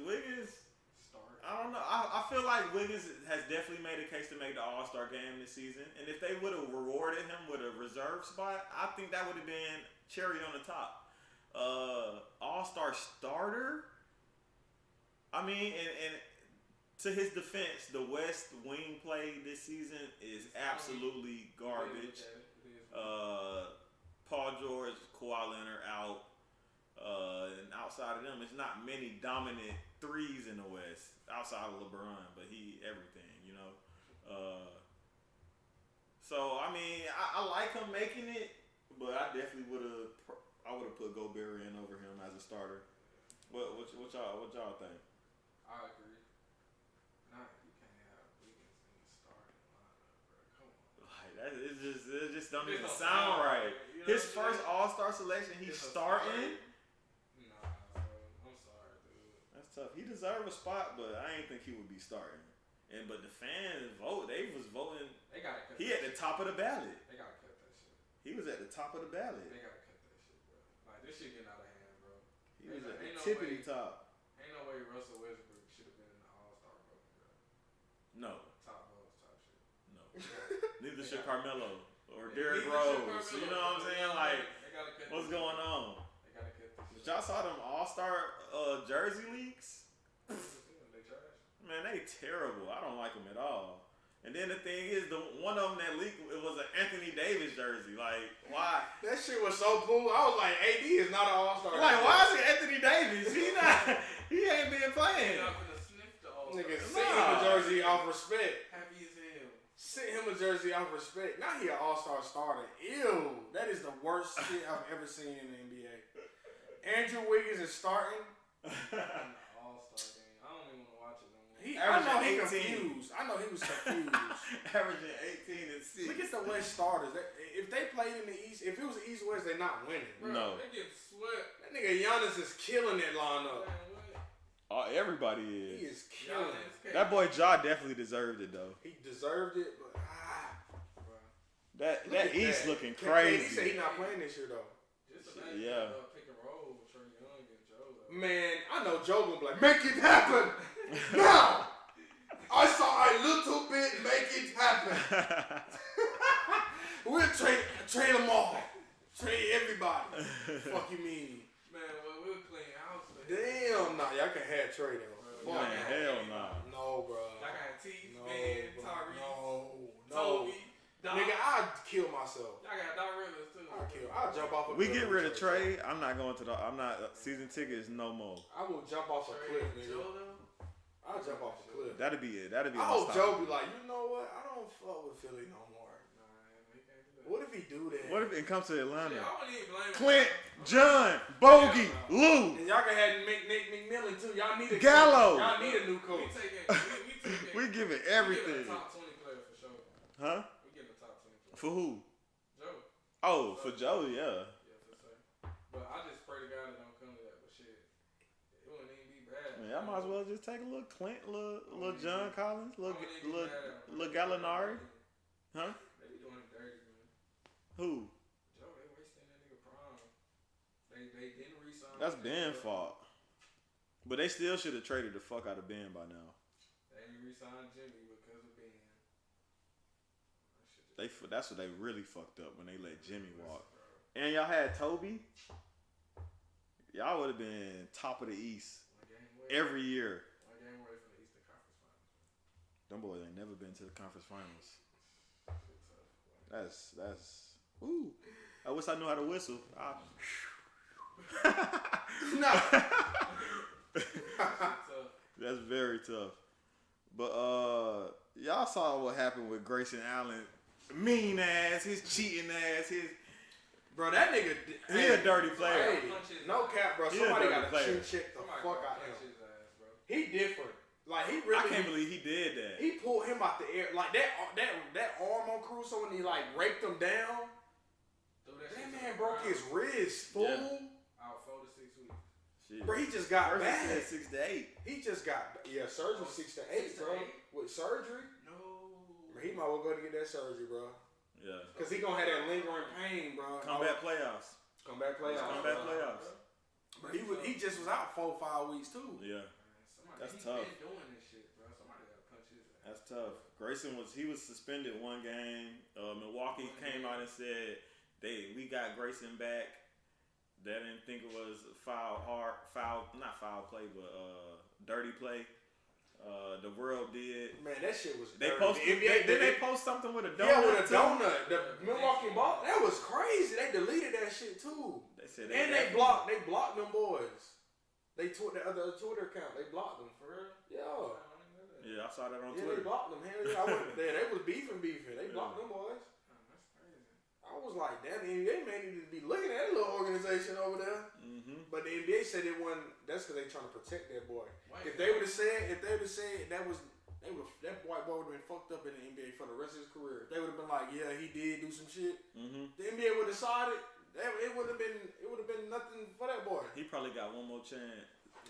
Speaker 5: Start.
Speaker 6: I don't know. I feel like Wiggins has definitely made a case to make the All-Star game this season. And if they would have rewarded him with a reserve spot, I think that would have been cherry on the top. All-Star starter. I mean, and to his defense, the West wing play this season is absolutely garbage. Paul George, Kawhi Leonard out. And outside of them, it's not many dominant threes in the West outside of LeBron, but he everything, you know. So I mean, I like him making it, but I definitely would have put Gobert in over him as a starter. What y'all think?
Speaker 5: I agree. Nah, you can't have Wiggins in the starting lineup, bro. Come on.
Speaker 6: Like that, it just don't
Speaker 5: It
Speaker 6: even
Speaker 5: don't
Speaker 6: sound
Speaker 5: sound
Speaker 6: right.
Speaker 5: right, you know
Speaker 6: His
Speaker 5: what I'm
Speaker 6: first
Speaker 5: saying?
Speaker 6: All-Star selection, he's
Speaker 5: It's a
Speaker 6: starting.
Speaker 5: Nah, bro. I'm sorry, dude.
Speaker 6: That's tough. He deserved a spot, but I ain't think he would be starting. But the fans they was voting.
Speaker 5: They gotta cut
Speaker 6: He
Speaker 5: that
Speaker 6: at the
Speaker 5: shit.
Speaker 6: top of the ballot.
Speaker 5: They gotta cut that shit.
Speaker 6: He was at the top of the ballot.
Speaker 5: They gotta cut that shit, bro. Like, this shit getting out of hand, bro.
Speaker 6: He was at the
Speaker 5: Ain't no
Speaker 6: tippity
Speaker 5: way.
Speaker 6: top.
Speaker 5: Ain't no way Russell Westbrook should have been in the All-Star voting, bro.
Speaker 6: No,
Speaker 5: Top votes, top shit.
Speaker 6: no. Neither should Carmelo or
Speaker 5: Yeah,
Speaker 6: Derrick
Speaker 5: neither
Speaker 6: Rose.
Speaker 5: should Carmelo,
Speaker 6: So you know what I'm
Speaker 5: bro.
Speaker 6: saying? Like,
Speaker 5: They gotta cut
Speaker 6: what's
Speaker 5: this
Speaker 6: going
Speaker 5: shit.
Speaker 6: on?
Speaker 5: They gotta cut this
Speaker 6: But
Speaker 5: shit.
Speaker 6: y'all saw them All-Star jersey leaks?
Speaker 5: They trash.
Speaker 6: Man, they terrible. I don't like them at all. And then the thing is, the one of them that leaked, it was an Anthony Davis jersey. Like, why?
Speaker 3: That shit was so cool. I was like, AD is not an All-Star.
Speaker 6: Like, why is it Anthony Davis? He ain't been playing.
Speaker 5: They not finna sniff the All-Star.
Speaker 3: Nigga,
Speaker 6: Nah.
Speaker 3: sent him a jersey off respect.
Speaker 5: Happy as hell.
Speaker 3: Sent him a jersey off respect. Now he an All-Star starter. Ew. That is the worst shit I've ever seen in the NBA. Andrew Wiggins is starting.
Speaker 5: In the All-Star game. I don't even wanna watch it no more.
Speaker 3: I know he
Speaker 6: Averaging 18.
Speaker 3: confused. I know he was confused.
Speaker 6: Averaging 18 and 6.
Speaker 3: Look at the West starters. If they played in the East, if it was East-West, they're not winning.
Speaker 5: Bro,
Speaker 6: No.
Speaker 5: They get swept.
Speaker 3: That nigga Giannis is killing that lineup.
Speaker 5: Man, what?
Speaker 6: Oh, everybody
Speaker 3: He
Speaker 6: is.
Speaker 3: is killing it.
Speaker 5: Giannis,
Speaker 6: That boy Ja definitely deserved it though.
Speaker 3: He deserved it, but
Speaker 5: Bro.
Speaker 6: That
Speaker 3: look at
Speaker 6: East
Speaker 3: that.
Speaker 6: looking
Speaker 3: He said
Speaker 6: crazy.
Speaker 3: he's not playing this year though.
Speaker 5: Just imagine
Speaker 6: Yeah.
Speaker 5: pick and roll with Trae Young and Joe. Though.
Speaker 3: Man, I know Joe gonna be like, make it happen now. I saw a little bit make it happen. We'll trade them all. Trade everybody. Fuck you mean?
Speaker 5: Man, well, we'll clean house. But
Speaker 3: Damn, nah, y'all can have trade them.
Speaker 5: Bro,
Speaker 3: Fuck
Speaker 6: Man,
Speaker 3: no.
Speaker 6: hell no.
Speaker 3: No, bro.
Speaker 5: Y'all got T,
Speaker 3: No,
Speaker 5: Ben,
Speaker 3: bro.
Speaker 5: Tyrese,
Speaker 3: No.
Speaker 5: Toby, Doc.
Speaker 3: Nigga, I'd kill myself.
Speaker 5: Y'all got Doc Rivers too.
Speaker 3: I'll jump off a
Speaker 6: We
Speaker 3: cliff.
Speaker 6: get
Speaker 3: and
Speaker 6: rid of
Speaker 3: trade.
Speaker 6: Trae. I'm not going to the. I'm not season tickets no more.
Speaker 3: I will jump off a
Speaker 5: Trae
Speaker 3: cliff,
Speaker 5: and
Speaker 3: nigga.
Speaker 5: Joe though.
Speaker 3: I I'll jump off the cliff.
Speaker 4: That'd be it. That'd be.
Speaker 3: I hope
Speaker 4: unstoppable.
Speaker 3: Joe be like, you know what? I don't fuck with Philly no more.
Speaker 5: Nah, he can't do that.
Speaker 3: What if he do that?
Speaker 4: What if it comes to Atlanta?
Speaker 5: Shit, I wouldn't even blame him.
Speaker 4: Clint, John, Bogey, Lou.
Speaker 3: And y'all can have Nick McMillan too. Y'all need a
Speaker 4: Gallo.
Speaker 3: Coach. Y'all need a new
Speaker 5: We
Speaker 3: coach.
Speaker 5: taking.
Speaker 4: We giving
Speaker 5: We
Speaker 4: everything.
Speaker 5: giving a top 20 player for sure.
Speaker 4: Huh?
Speaker 5: We giving a top 20 player.
Speaker 4: For who?
Speaker 5: Joe.
Speaker 4: Oh, for Joe, yeah.
Speaker 5: Yeah, for sure. But I just pray to God it don't come to that. But shit, it wouldn't even be bad.
Speaker 4: Man, I might as well just take a little Clint, little John Collins,
Speaker 5: I wouldn't even be mad at him.
Speaker 4: little Gallinari. Huh?
Speaker 5: They be doing it dirty, man.
Speaker 4: Who?
Speaker 5: Joe, they wasting that nigga prime. They didn't re-sign.
Speaker 4: That's
Speaker 5: him.
Speaker 4: Ben's fault. But they still should have traded the fuck out of Ben by now.
Speaker 5: They didn't re-sign Jimmy because of Ben. That shit just
Speaker 4: That's what they really fucked up when they let Jimmy walk.
Speaker 5: bro.
Speaker 4: And y'all had Toby. Y'all would have been top of the East
Speaker 5: One game away.
Speaker 4: every year.
Speaker 5: One game away from the Eastern Conference Finals.
Speaker 4: Them boys ain't never been to the conference finals.
Speaker 5: Shit tough.
Speaker 4: That's. Ooh. I wish I knew how to whistle.
Speaker 3: No.
Speaker 5: Shit tough.
Speaker 4: That's very tough. But y'all saw what happened with Grayson Allen. Mean ass, his cheating ass, his
Speaker 3: Bro, that nigga.
Speaker 4: he a dirty player.
Speaker 3: Hey, no cap, bro.
Speaker 4: He a
Speaker 3: Somebody
Speaker 4: dirty
Speaker 3: got to
Speaker 4: player.
Speaker 3: chin check the
Speaker 5: Somebody
Speaker 3: fuck
Speaker 5: gotta
Speaker 3: out of
Speaker 5: punch
Speaker 3: him.
Speaker 5: his ass, bro.
Speaker 3: He different. Like he really.
Speaker 4: I can't believe he did that.
Speaker 3: He pulled him out the air like that arm on Caruso when he like raped him down.
Speaker 5: Threw
Speaker 3: That
Speaker 5: shit to
Speaker 3: man
Speaker 5: the
Speaker 3: broke
Speaker 5: ground.
Speaker 3: his wrist, fool.
Speaker 4: Yeah.
Speaker 5: Out 4 to 6 weeks.
Speaker 4: Shit.
Speaker 3: Bro, he just got
Speaker 4: First
Speaker 3: back.
Speaker 4: he said 6 to 8.
Speaker 3: He just got surgery 6 to 8,
Speaker 5: 6 to
Speaker 3: bro.
Speaker 5: 8?
Speaker 3: With surgery,
Speaker 5: No.
Speaker 3: he might well go to get that surgery, bro.
Speaker 4: Yeah.
Speaker 3: Cause he gonna have that lingering pain, bro.
Speaker 4: Comeback playoffs.
Speaker 3: Comeback playoffs.
Speaker 4: Comeback
Speaker 3: bro.
Speaker 4: playoffs.
Speaker 3: But he just was out 4 or 5 weeks too.
Speaker 4: Yeah.
Speaker 5: Somebody,
Speaker 4: That's
Speaker 5: he's
Speaker 4: tough.
Speaker 5: been doing this shit, bro. Somebody gotta punch his ass.
Speaker 4: That's tough. Grayson was suspended one game. Milwaukee came out and said we got Grayson back. They didn't think it was not foul play, but dirty play. The world did.
Speaker 3: Man, that shit was.
Speaker 4: They
Speaker 3: dirty.
Speaker 4: posted.
Speaker 3: The NBA,
Speaker 4: Did they post something with a donut?
Speaker 3: Yeah, with a
Speaker 4: too?
Speaker 3: donut. The Milwaukee Bucks. That was crazy. They deleted that shit too.
Speaker 4: They said
Speaker 3: And they blocked them boys. They took the other Twitter account. They blocked them.
Speaker 5: For real?
Speaker 3: Yeah.
Speaker 4: Yeah, I saw that on
Speaker 3: Yeah, they
Speaker 4: Twitter.
Speaker 3: blocked them. Hell yeah, I went there. They was beefing. They blocked them boys.
Speaker 5: That's crazy.
Speaker 3: I was like, damn, the NBA man needed to be looking at that little organization over there.
Speaker 4: Mm-hmm.
Speaker 3: But the NBA said it wasn't. That's because they trying to protect that boy.
Speaker 5: Why
Speaker 3: If
Speaker 5: is
Speaker 3: they
Speaker 5: that?
Speaker 3: would have said that white boy would have been fucked up in the NBA for the rest of his career. They would have been like, yeah, he did do some shit.
Speaker 4: Mm-hmm.
Speaker 3: The NBA would have decided it would have been nothing for that boy.
Speaker 4: He probably got one more chance.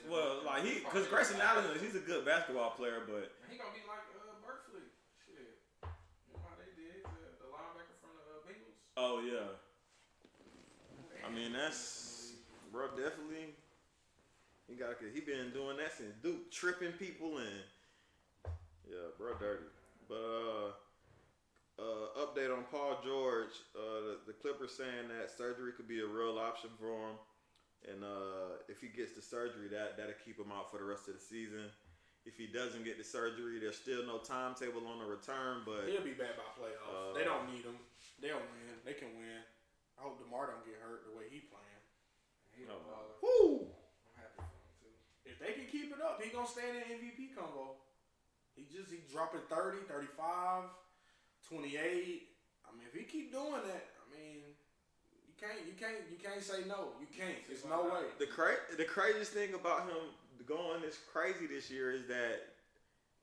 Speaker 4: Well, like because Grayson Allen, he's a good basketball player, but
Speaker 5: He gonna be like Berkeley. Shit. You know how they did the linebacker from the Bengals?
Speaker 4: oh yeah. I mean that's bro definitely. He been doing that since Duke, tripping people and yeah, bro, dirty. But update on Paul George. The Clippers saying that surgery could be a real option for him, and if he gets the surgery, that'll keep him out for the rest of the season. If he doesn't get the surgery, there's still no timetable on the return, but
Speaker 3: He'll be back by playoffs. They don't need him. They'll win. They can win. I hope DeMar don't get hurt the way he playing.
Speaker 5: He a baller.
Speaker 3: Woo!
Speaker 5: I'm happy for him too.
Speaker 3: If they can keep it up, he gonna stay in the MVP combo. He dropping 30, 35, 28. I mean, if he keep doing that, I mean, you can't say no. You can't. There's no way.
Speaker 4: the craziest thing about him going this crazy this year is that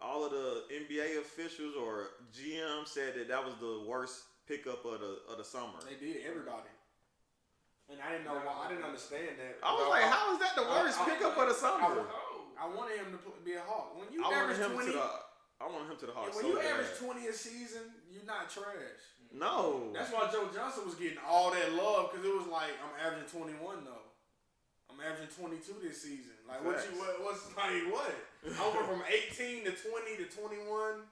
Speaker 4: all of the NBA officials or GM said that was the worst pickup of the summer.
Speaker 3: They did everybody. And I didn't know why. I didn't understand that.
Speaker 4: I was like, how is that the worst pickup of the summer?
Speaker 3: I wanted him to be a Hawk. When you
Speaker 4: I wanted
Speaker 3: average
Speaker 4: him
Speaker 3: 20,
Speaker 4: to the Hawks.
Speaker 3: when
Speaker 4: so
Speaker 3: you
Speaker 4: bad.
Speaker 3: average 20 a season, you're not trash.
Speaker 4: No.
Speaker 3: That's why Joe Johnson was getting all that love because it was like I'm averaging 21 though. I'm averaging 22 this season. Like what's like what? I went from 18 to 20 to 21.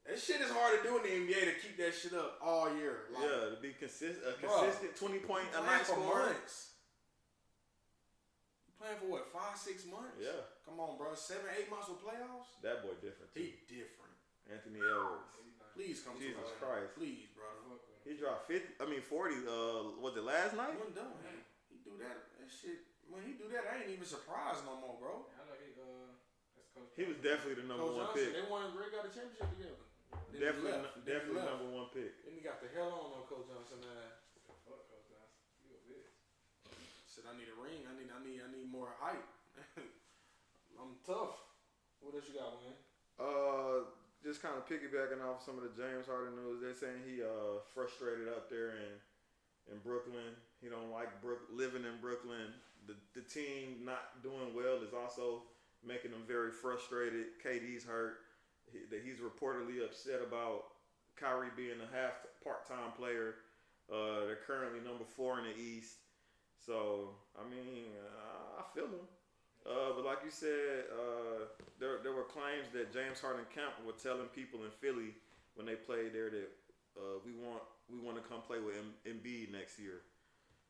Speaker 3: That shit is hard to do in the NBA to keep that shit up all year. Like,
Speaker 4: yeah, to be consistent 20-point a
Speaker 3: playing
Speaker 4: night
Speaker 3: for
Speaker 4: scorer.
Speaker 3: months. You playing for what? 5-6 months?
Speaker 4: Yeah.
Speaker 3: Come on, bro. 7-8 months with playoffs.
Speaker 4: That boy different too.
Speaker 3: He different.
Speaker 4: Anthony Edwards.
Speaker 3: Please come
Speaker 4: Jesus
Speaker 3: to
Speaker 4: Christ.
Speaker 3: Please, brother.
Speaker 4: He dropped 40. Was it last night?
Speaker 3: He wasn't done. He do that. That shit. When he do that, I ain't even surprised no more, bro.
Speaker 5: I know he that's Coach
Speaker 4: He was definitely the number
Speaker 3: Coach
Speaker 4: one
Speaker 3: Johnson,
Speaker 4: pick.
Speaker 3: they won. They got a championship together. Then he
Speaker 4: Definitely,
Speaker 3: left. Then he
Speaker 4: definitely
Speaker 3: left.
Speaker 4: number one pick.
Speaker 3: Then he got the hell on Coach Johnson.
Speaker 5: Fuck Coach Johnson. You a bitch.
Speaker 3: Said I need a ring. I need more height. I'm tough. What else you got, man?
Speaker 4: Just kind of piggybacking off some of the James Harden news. They're saying he frustrated up there in Brooklyn. He don't like living in Brooklyn. The team not doing well is also making him very frustrated. KD's hurt. He's reportedly upset about Kyrie being a part-time player. They're currently number 4 in the East. So, I mean, I feel him. But like you said, there were claims that James Harden camp were telling people in Philly when they played there that we want to come play with Embiid next year.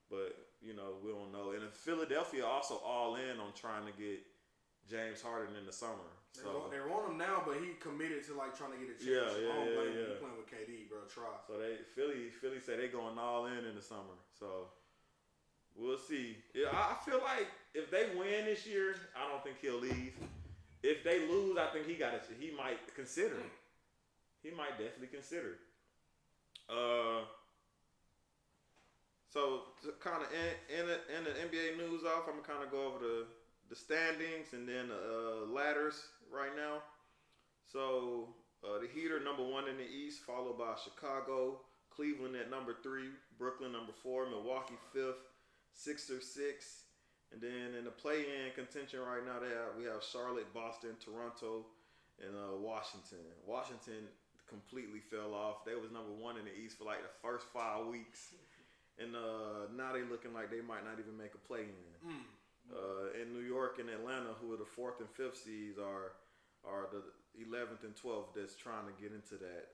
Speaker 4: But, you know, we don't know. And Philadelphia also all in on trying to get James Harden in the summer. So
Speaker 3: They want him now, but he committed to like trying to get a chance.
Speaker 4: Yeah.
Speaker 3: He playing with KD, bro. Try.
Speaker 4: So Philly say they going all in the summer. So we'll see. Yeah, I feel like if they win this year, I don't think he'll leave. If they lose, I think he might consider. He might definitely consider. So to kind of end the NBA news off, I'm gonna kind of go over the standings and then ladders right now. So the Heat are number 1 in the East, followed by Chicago, Cleveland at number 3, Brooklyn number 4, Milwaukee 5th, Sixers 6th, and then in the play-in contention right now we have Charlotte, Boston, Toronto, and Washington. Washington completely fell off. They was number 1 in the East for like the first 5 weeks. And now they looking like they might not even make a play-in. In New York and Atlanta, who are the 4th and 5th seeds, are the 11th and 12th that's trying to get into that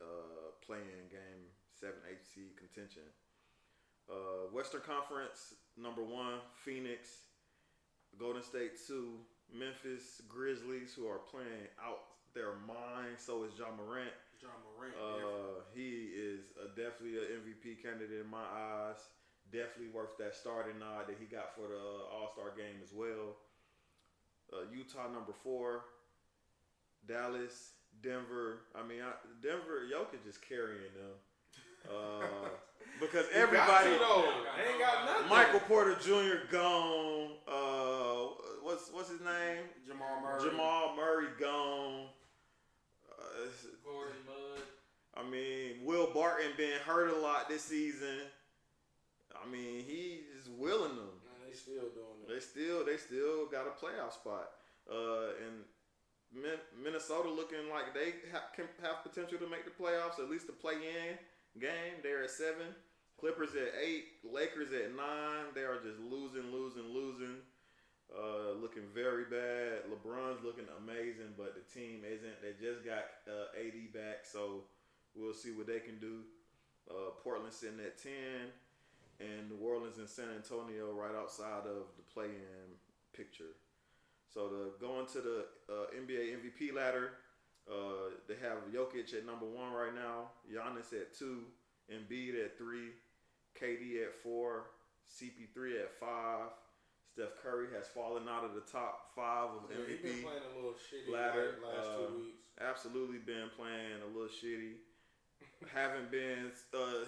Speaker 4: play-in game, 7, 8 seed contention. Western Conference, number 1, Phoenix, Golden State 2, Memphis Grizzlies, who are playing out their mind. So is Ja Morant. He is definitely an MVP candidate in my eyes. Definitely worth that starting nod that he got for the All-Star game as well. Utah number 4, Dallas, Denver. I mean, Denver, Jokic is carrying them. Because everybody,
Speaker 3: ain't got nothing.
Speaker 4: Michael Porter Jr. gone. What's his name? Jamal Murray gone.
Speaker 5: Gordon Mudd.
Speaker 4: I mean, Will Barton been hurt a lot this season. I mean, he is willing them.
Speaker 3: Man, they still doing it.
Speaker 4: They still got a playoff spot. And Minnesota looking like they can have potential to make the playoffs, at least the play-in game. They're at 7. Clippers at 8. Lakers at 9. They are just losing. Looking very bad. LeBron's looking amazing, but the team isn't. They just got AD back, so we'll see what they can do. Portland sitting at 10, and New Orleans and San Antonio right outside of the play-in picture. So to go into the NBA MVP ladder, they have Jokic at number 1 right now, Giannis at 2, Embiid at 3, KD at 4, CP3 at 5. Steph Curry has fallen out of the top 5 of MVP
Speaker 3: He's been playing a little shitty
Speaker 4: ladder.
Speaker 3: last 2 weeks.
Speaker 4: Absolutely been playing a little shitty. Haven't been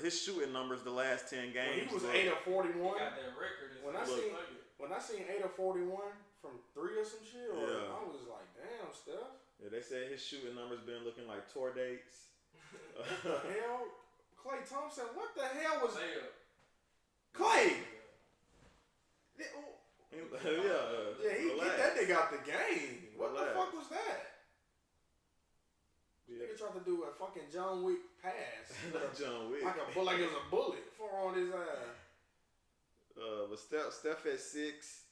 Speaker 4: his shooting numbers the last 10 games.
Speaker 3: When he was 8 of 41.
Speaker 5: He got that record.
Speaker 3: When I seen 8 of 41 from 3 or some shit, I was like, damn, Steph.
Speaker 4: Yeah, they say his shooting numbers been looking like tour dates.
Speaker 3: What the hell? Klay Thompson, what the hell was
Speaker 5: Clay?
Speaker 3: Yeah, he
Speaker 4: relax.
Speaker 3: get that nigga out the game. What the
Speaker 4: Relax.
Speaker 3: fuck was that?
Speaker 4: Yeah.
Speaker 3: Nigga tried to do a fucking John Wick pass.
Speaker 4: Not John Wick.
Speaker 3: like it was a bullet on his ass.
Speaker 4: But Steph at 6,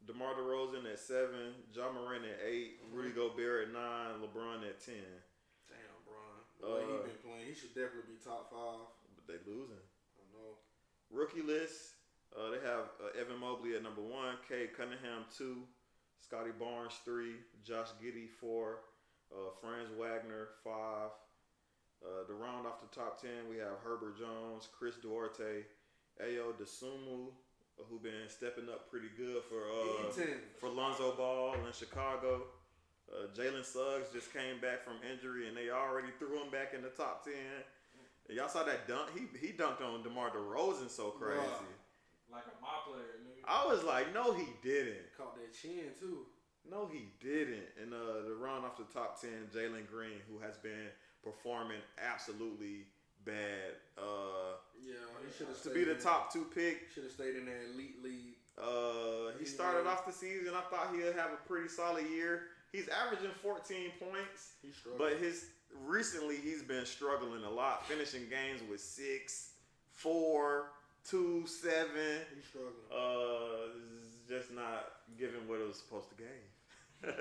Speaker 4: DeMar DeRozan at 7, Ja Morant at 8, Rudy Gobert at 9, LeBron at 10.
Speaker 3: Damn, Bron. The way he been playing, he should definitely be top 5.
Speaker 4: But they losing.
Speaker 3: I know.
Speaker 4: Rookie list. They have Evan Mobley at number 1, Cade Cunningham 2, Scotty Barnes 3, Josh Giddey 4, Franz Wagner 5. To round off the top 10, we have Herbert Jones, Chris Duarte, Ayo Dosunmu, who been stepping up pretty good for Lonzo Ball in Chicago. Jalen Suggs just came back from injury, and they already threw him back in the top 10. And y'all saw that dunk? He dunked on DeMar DeRozan so crazy.
Speaker 5: Like a my player, nigga.
Speaker 4: I was like, no, he didn't.
Speaker 3: Caught that chin too.
Speaker 4: No, he didn't. And the run off the top 10, Jalen Green, who has been performing absolutely bad.
Speaker 3: Yeah, he should have
Speaker 4: To be the top 2 pick.
Speaker 3: Should have stayed in that elite league.
Speaker 4: He started off the season. I thought he'd have a pretty solid year. He's averaging 14 points, but recently he's been struggling a lot, finishing games with 6, 4, 2, 7.
Speaker 3: He's struggling.
Speaker 4: Just not giving what it was supposed to give.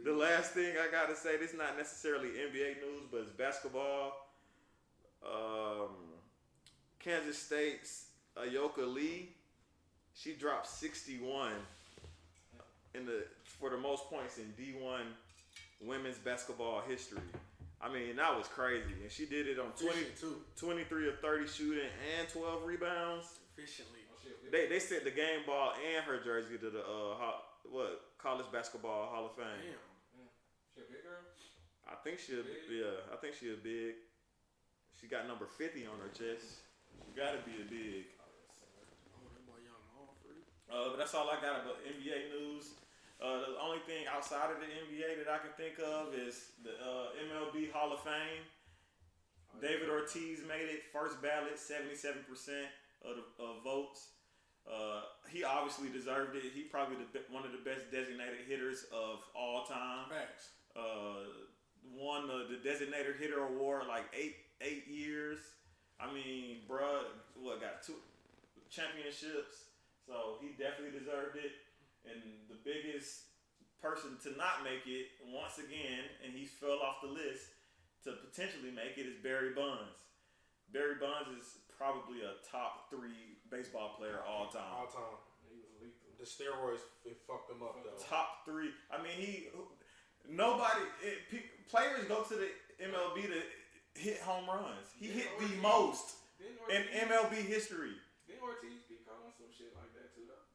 Speaker 4: The last thing I gotta say, this is not necessarily NBA news, but it's basketball. Kansas State's Ayoka Lee, she dropped 61 for the most points in D1 women's basketball history. I mean, that was crazy. And she did it on 23 of 30 shooting and 12 rebounds.
Speaker 3: Efficiently.
Speaker 4: They sent the game ball and her jersey to the College Basketball Hall of Fame.
Speaker 3: Damn.
Speaker 5: She a big girl?
Speaker 4: I think she'll big. She got number 50 on her chest. She gotta be a big. But that's all I got about NBA news. The only thing outside of the NBA that I can think of is the MLB Hall of Fame. David Ortiz made it first ballot, 77% of the votes. He obviously deserved it. He probably one of the best designated hitters of all time.
Speaker 3: Facts.
Speaker 4: Won the designated hitter award like eight years. I mean, bruh, got 2 championships. So he definitely deserved it. And the biggest person to not make it once again, and he fell off the list to potentially make it, is Barry Bonds. Barry Bonds is probably a top 3 baseball player all time.
Speaker 3: All time. He was lethal. The steroids fucked him up though.
Speaker 4: Top 3. I mean, players go to the MLB to hit home runs. He hit the most in MLB history.
Speaker 5: Didn't Ortiz be calling some shit like that too though?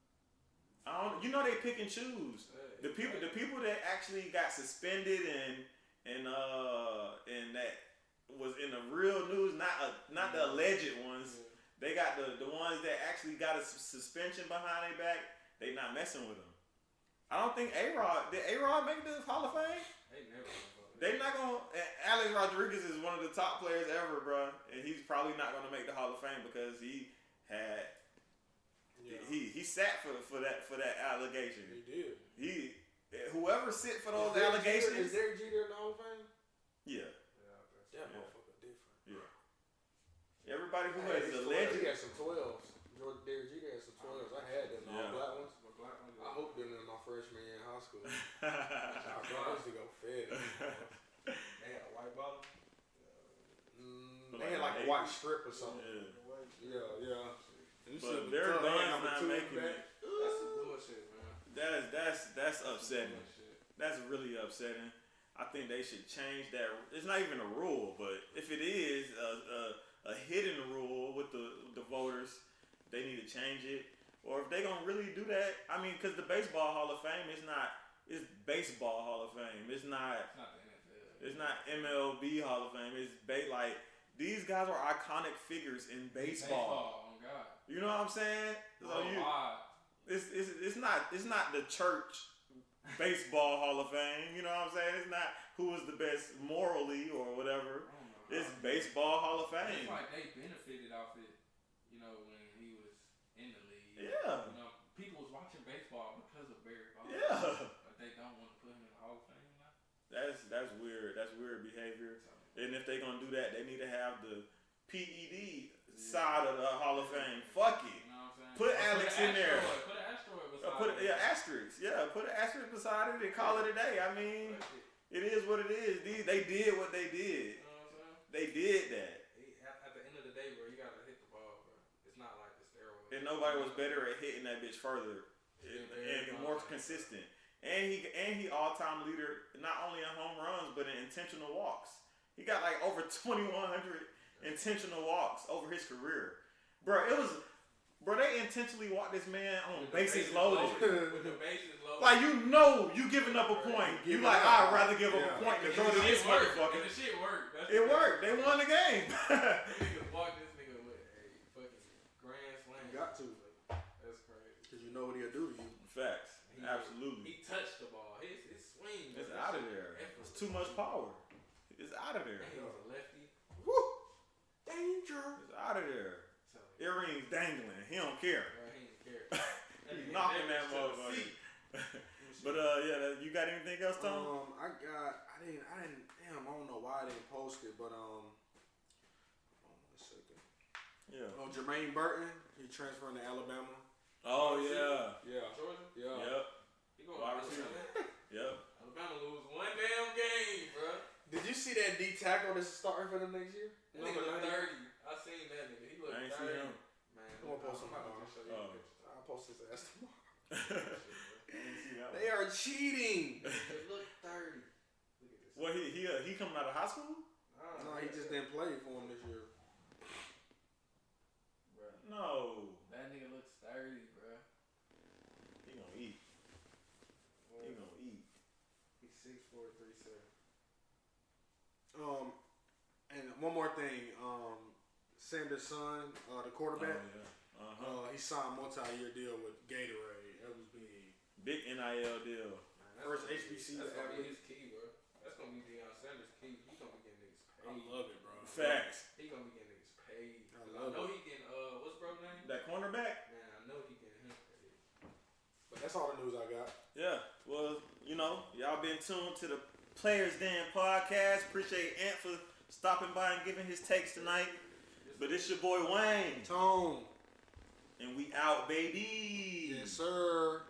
Speaker 4: They pick and choose. The people that actually got suspended and that was in the real news, not the alleged ones. Yeah. They got the ones that actually got a suspension behind their back. They not messing with them. I don't think did A-Rod make the Hall of Fame? They not gonna. Alex Rodriguez is one of the top players ever, bro, and he's probably not gonna make the Hall of Fame because he had. Yeah. He sat for that allegation.
Speaker 3: He did.
Speaker 4: Whoever sit for those allegations.
Speaker 3: Is Derek Jeter in the Hall of Fame?
Speaker 4: Yeah.
Speaker 3: That motherfucker different.
Speaker 4: Yeah. Everybody who has a legend.
Speaker 3: He had some 12s. Derek Jeter had some 12s. I had them. All black ones. I hope them in my freshman year in high school. I used to go fed.
Speaker 5: They had a white bottle?
Speaker 3: They had like a white strip or something. Yeah.
Speaker 4: But Barry Bonds not making it.
Speaker 5: That's some bullshit, man.
Speaker 4: That's upsetting. That's really upsetting. I think they should change that. It's not even a rule, but if it is a hidden rule with the voters, they need to change it. Or if they gonna really do that, I mean, because the Baseball Hall of Fame it's Baseball Hall of Fame. It's not
Speaker 5: the NFL.
Speaker 4: It's not MLB Hall of Fame. It's like these guys are iconic figures in baseball.
Speaker 5: Oh God.
Speaker 4: You know what I'm saying? It's not the church Baseball Hall of Fame. You know what I'm saying? It's not who was the best morally or whatever. It's Baseball Hall of Fame.
Speaker 5: It's like they benefited off it, when he was in the league.
Speaker 4: Yeah.
Speaker 5: People was watching baseball because of Barry Bonds.
Speaker 4: Yeah.
Speaker 5: But they don't want to put him in the Hall of Fame now.
Speaker 4: That's weird. That's weird behavior. And if they gonna do that, they need to have the PED side of the Hall of Fame. Fuck it.
Speaker 5: You know what I'm saying?
Speaker 4: Put Alex in there.
Speaker 5: Put an asteroid beside it.
Speaker 4: Asterisk. Yeah, put an asterisk beside it and call it a day. I mean, it is what it is. They did what they did.
Speaker 5: You know what I'm saying?
Speaker 4: They did that.
Speaker 5: At the end of the day, bro, you gotta hit the ball, bro. It's not like the steroids.
Speaker 4: And nobody was better at hitting that bitch further and more consistent. And he all-time leader not only in home runs but in intentional walks. He got like over 2,100 intentional walks over his career, bro. It was
Speaker 6: Bro, they intentionally walk this man on
Speaker 5: With the
Speaker 6: bases loaded.
Speaker 5: With the bases loaded.
Speaker 6: Like, you know you giving up a point. You like, I'd rather give up a point than throw to this motherfucker.
Speaker 5: The shit worked.
Speaker 6: It worked. They won the game.
Speaker 5: Niggas walk this nigga with a fucking grand slam.
Speaker 3: You got to.
Speaker 5: That's crazy.
Speaker 3: Because you know what he'll do to you.
Speaker 6: Facts. Absolutely.
Speaker 5: He touched the ball. His swing.
Speaker 6: It's out of there. It's too much power. It's out of there.
Speaker 5: And he was a lefty.
Speaker 3: Woo! Danger!
Speaker 6: It's out of there. Earrings dangling. He don't care.
Speaker 5: Bro, he didn't care.
Speaker 6: He's knocking that motherfucker. But yeah, you got anything else, Tom?
Speaker 3: I didn't. Damn, I don't know why I didn't post it, but hold on a second.
Speaker 6: Yeah.
Speaker 3: Jermaine Burton, he transferring to Alabama.
Speaker 6: Oh yeah.
Speaker 3: Yeah.
Speaker 5: Georgia?
Speaker 3: Yeah.
Speaker 6: Yep.
Speaker 5: He going
Speaker 6: Wide
Speaker 5: to
Speaker 6: receiver.
Speaker 5: Alabama.
Speaker 6: Yep.
Speaker 5: Alabama lose one damn game, bro.
Speaker 3: Did you see that D tackle that's starting for them next year?
Speaker 5: That nigga look 30. I seen that nigga. He look
Speaker 6: I
Speaker 5: 30.
Speaker 6: ain't seen him.
Speaker 5: Man,
Speaker 3: I'm gonna post him
Speaker 5: I'm about
Speaker 3: tomorrow.
Speaker 5: to show you
Speaker 6: Oh.
Speaker 5: a picture.
Speaker 3: I'll post his ass tomorrow.
Speaker 6: I didn't see that one.
Speaker 3: They are cheating.
Speaker 5: They look 30. Look at this.
Speaker 6: What he coming out of high school?
Speaker 3: No, he just didn't play for him this year.
Speaker 5: Bro,
Speaker 6: No.
Speaker 5: that nigga looks 30, bro.
Speaker 6: He gonna eat. He gonna eat.
Speaker 5: He's 6'4", 3'7".
Speaker 3: And one more thing. Sanders' son, the quarterback.
Speaker 6: Oh, yeah.
Speaker 3: He signed a multi-year deal with Gatorade. That was big.
Speaker 6: Big NIL deal.
Speaker 5: Man,
Speaker 3: First
Speaker 5: gonna
Speaker 3: HBCU
Speaker 5: That's gonna
Speaker 3: athlete.
Speaker 5: be his key, bro. That's gonna be Deion Sanders' key. He gonna be getting niggas
Speaker 3: I
Speaker 5: paid.
Speaker 3: love it, bro.
Speaker 6: Facts.
Speaker 5: He gonna be getting niggas paid.
Speaker 3: I
Speaker 5: 'Cause
Speaker 3: love
Speaker 5: I know
Speaker 3: it.
Speaker 5: he getting what's bro name?
Speaker 6: That cornerback.
Speaker 5: Man, I know he getting him paid.
Speaker 3: But that's all the news I got.
Speaker 6: Yeah. Well, y'all been tuned to the Players Den podcast. Appreciate Ant for stopping by and giving his takes tonight. But it's your boy Wayne.
Speaker 3: Tone.
Speaker 6: And we out, baby.
Speaker 3: Yes, sir.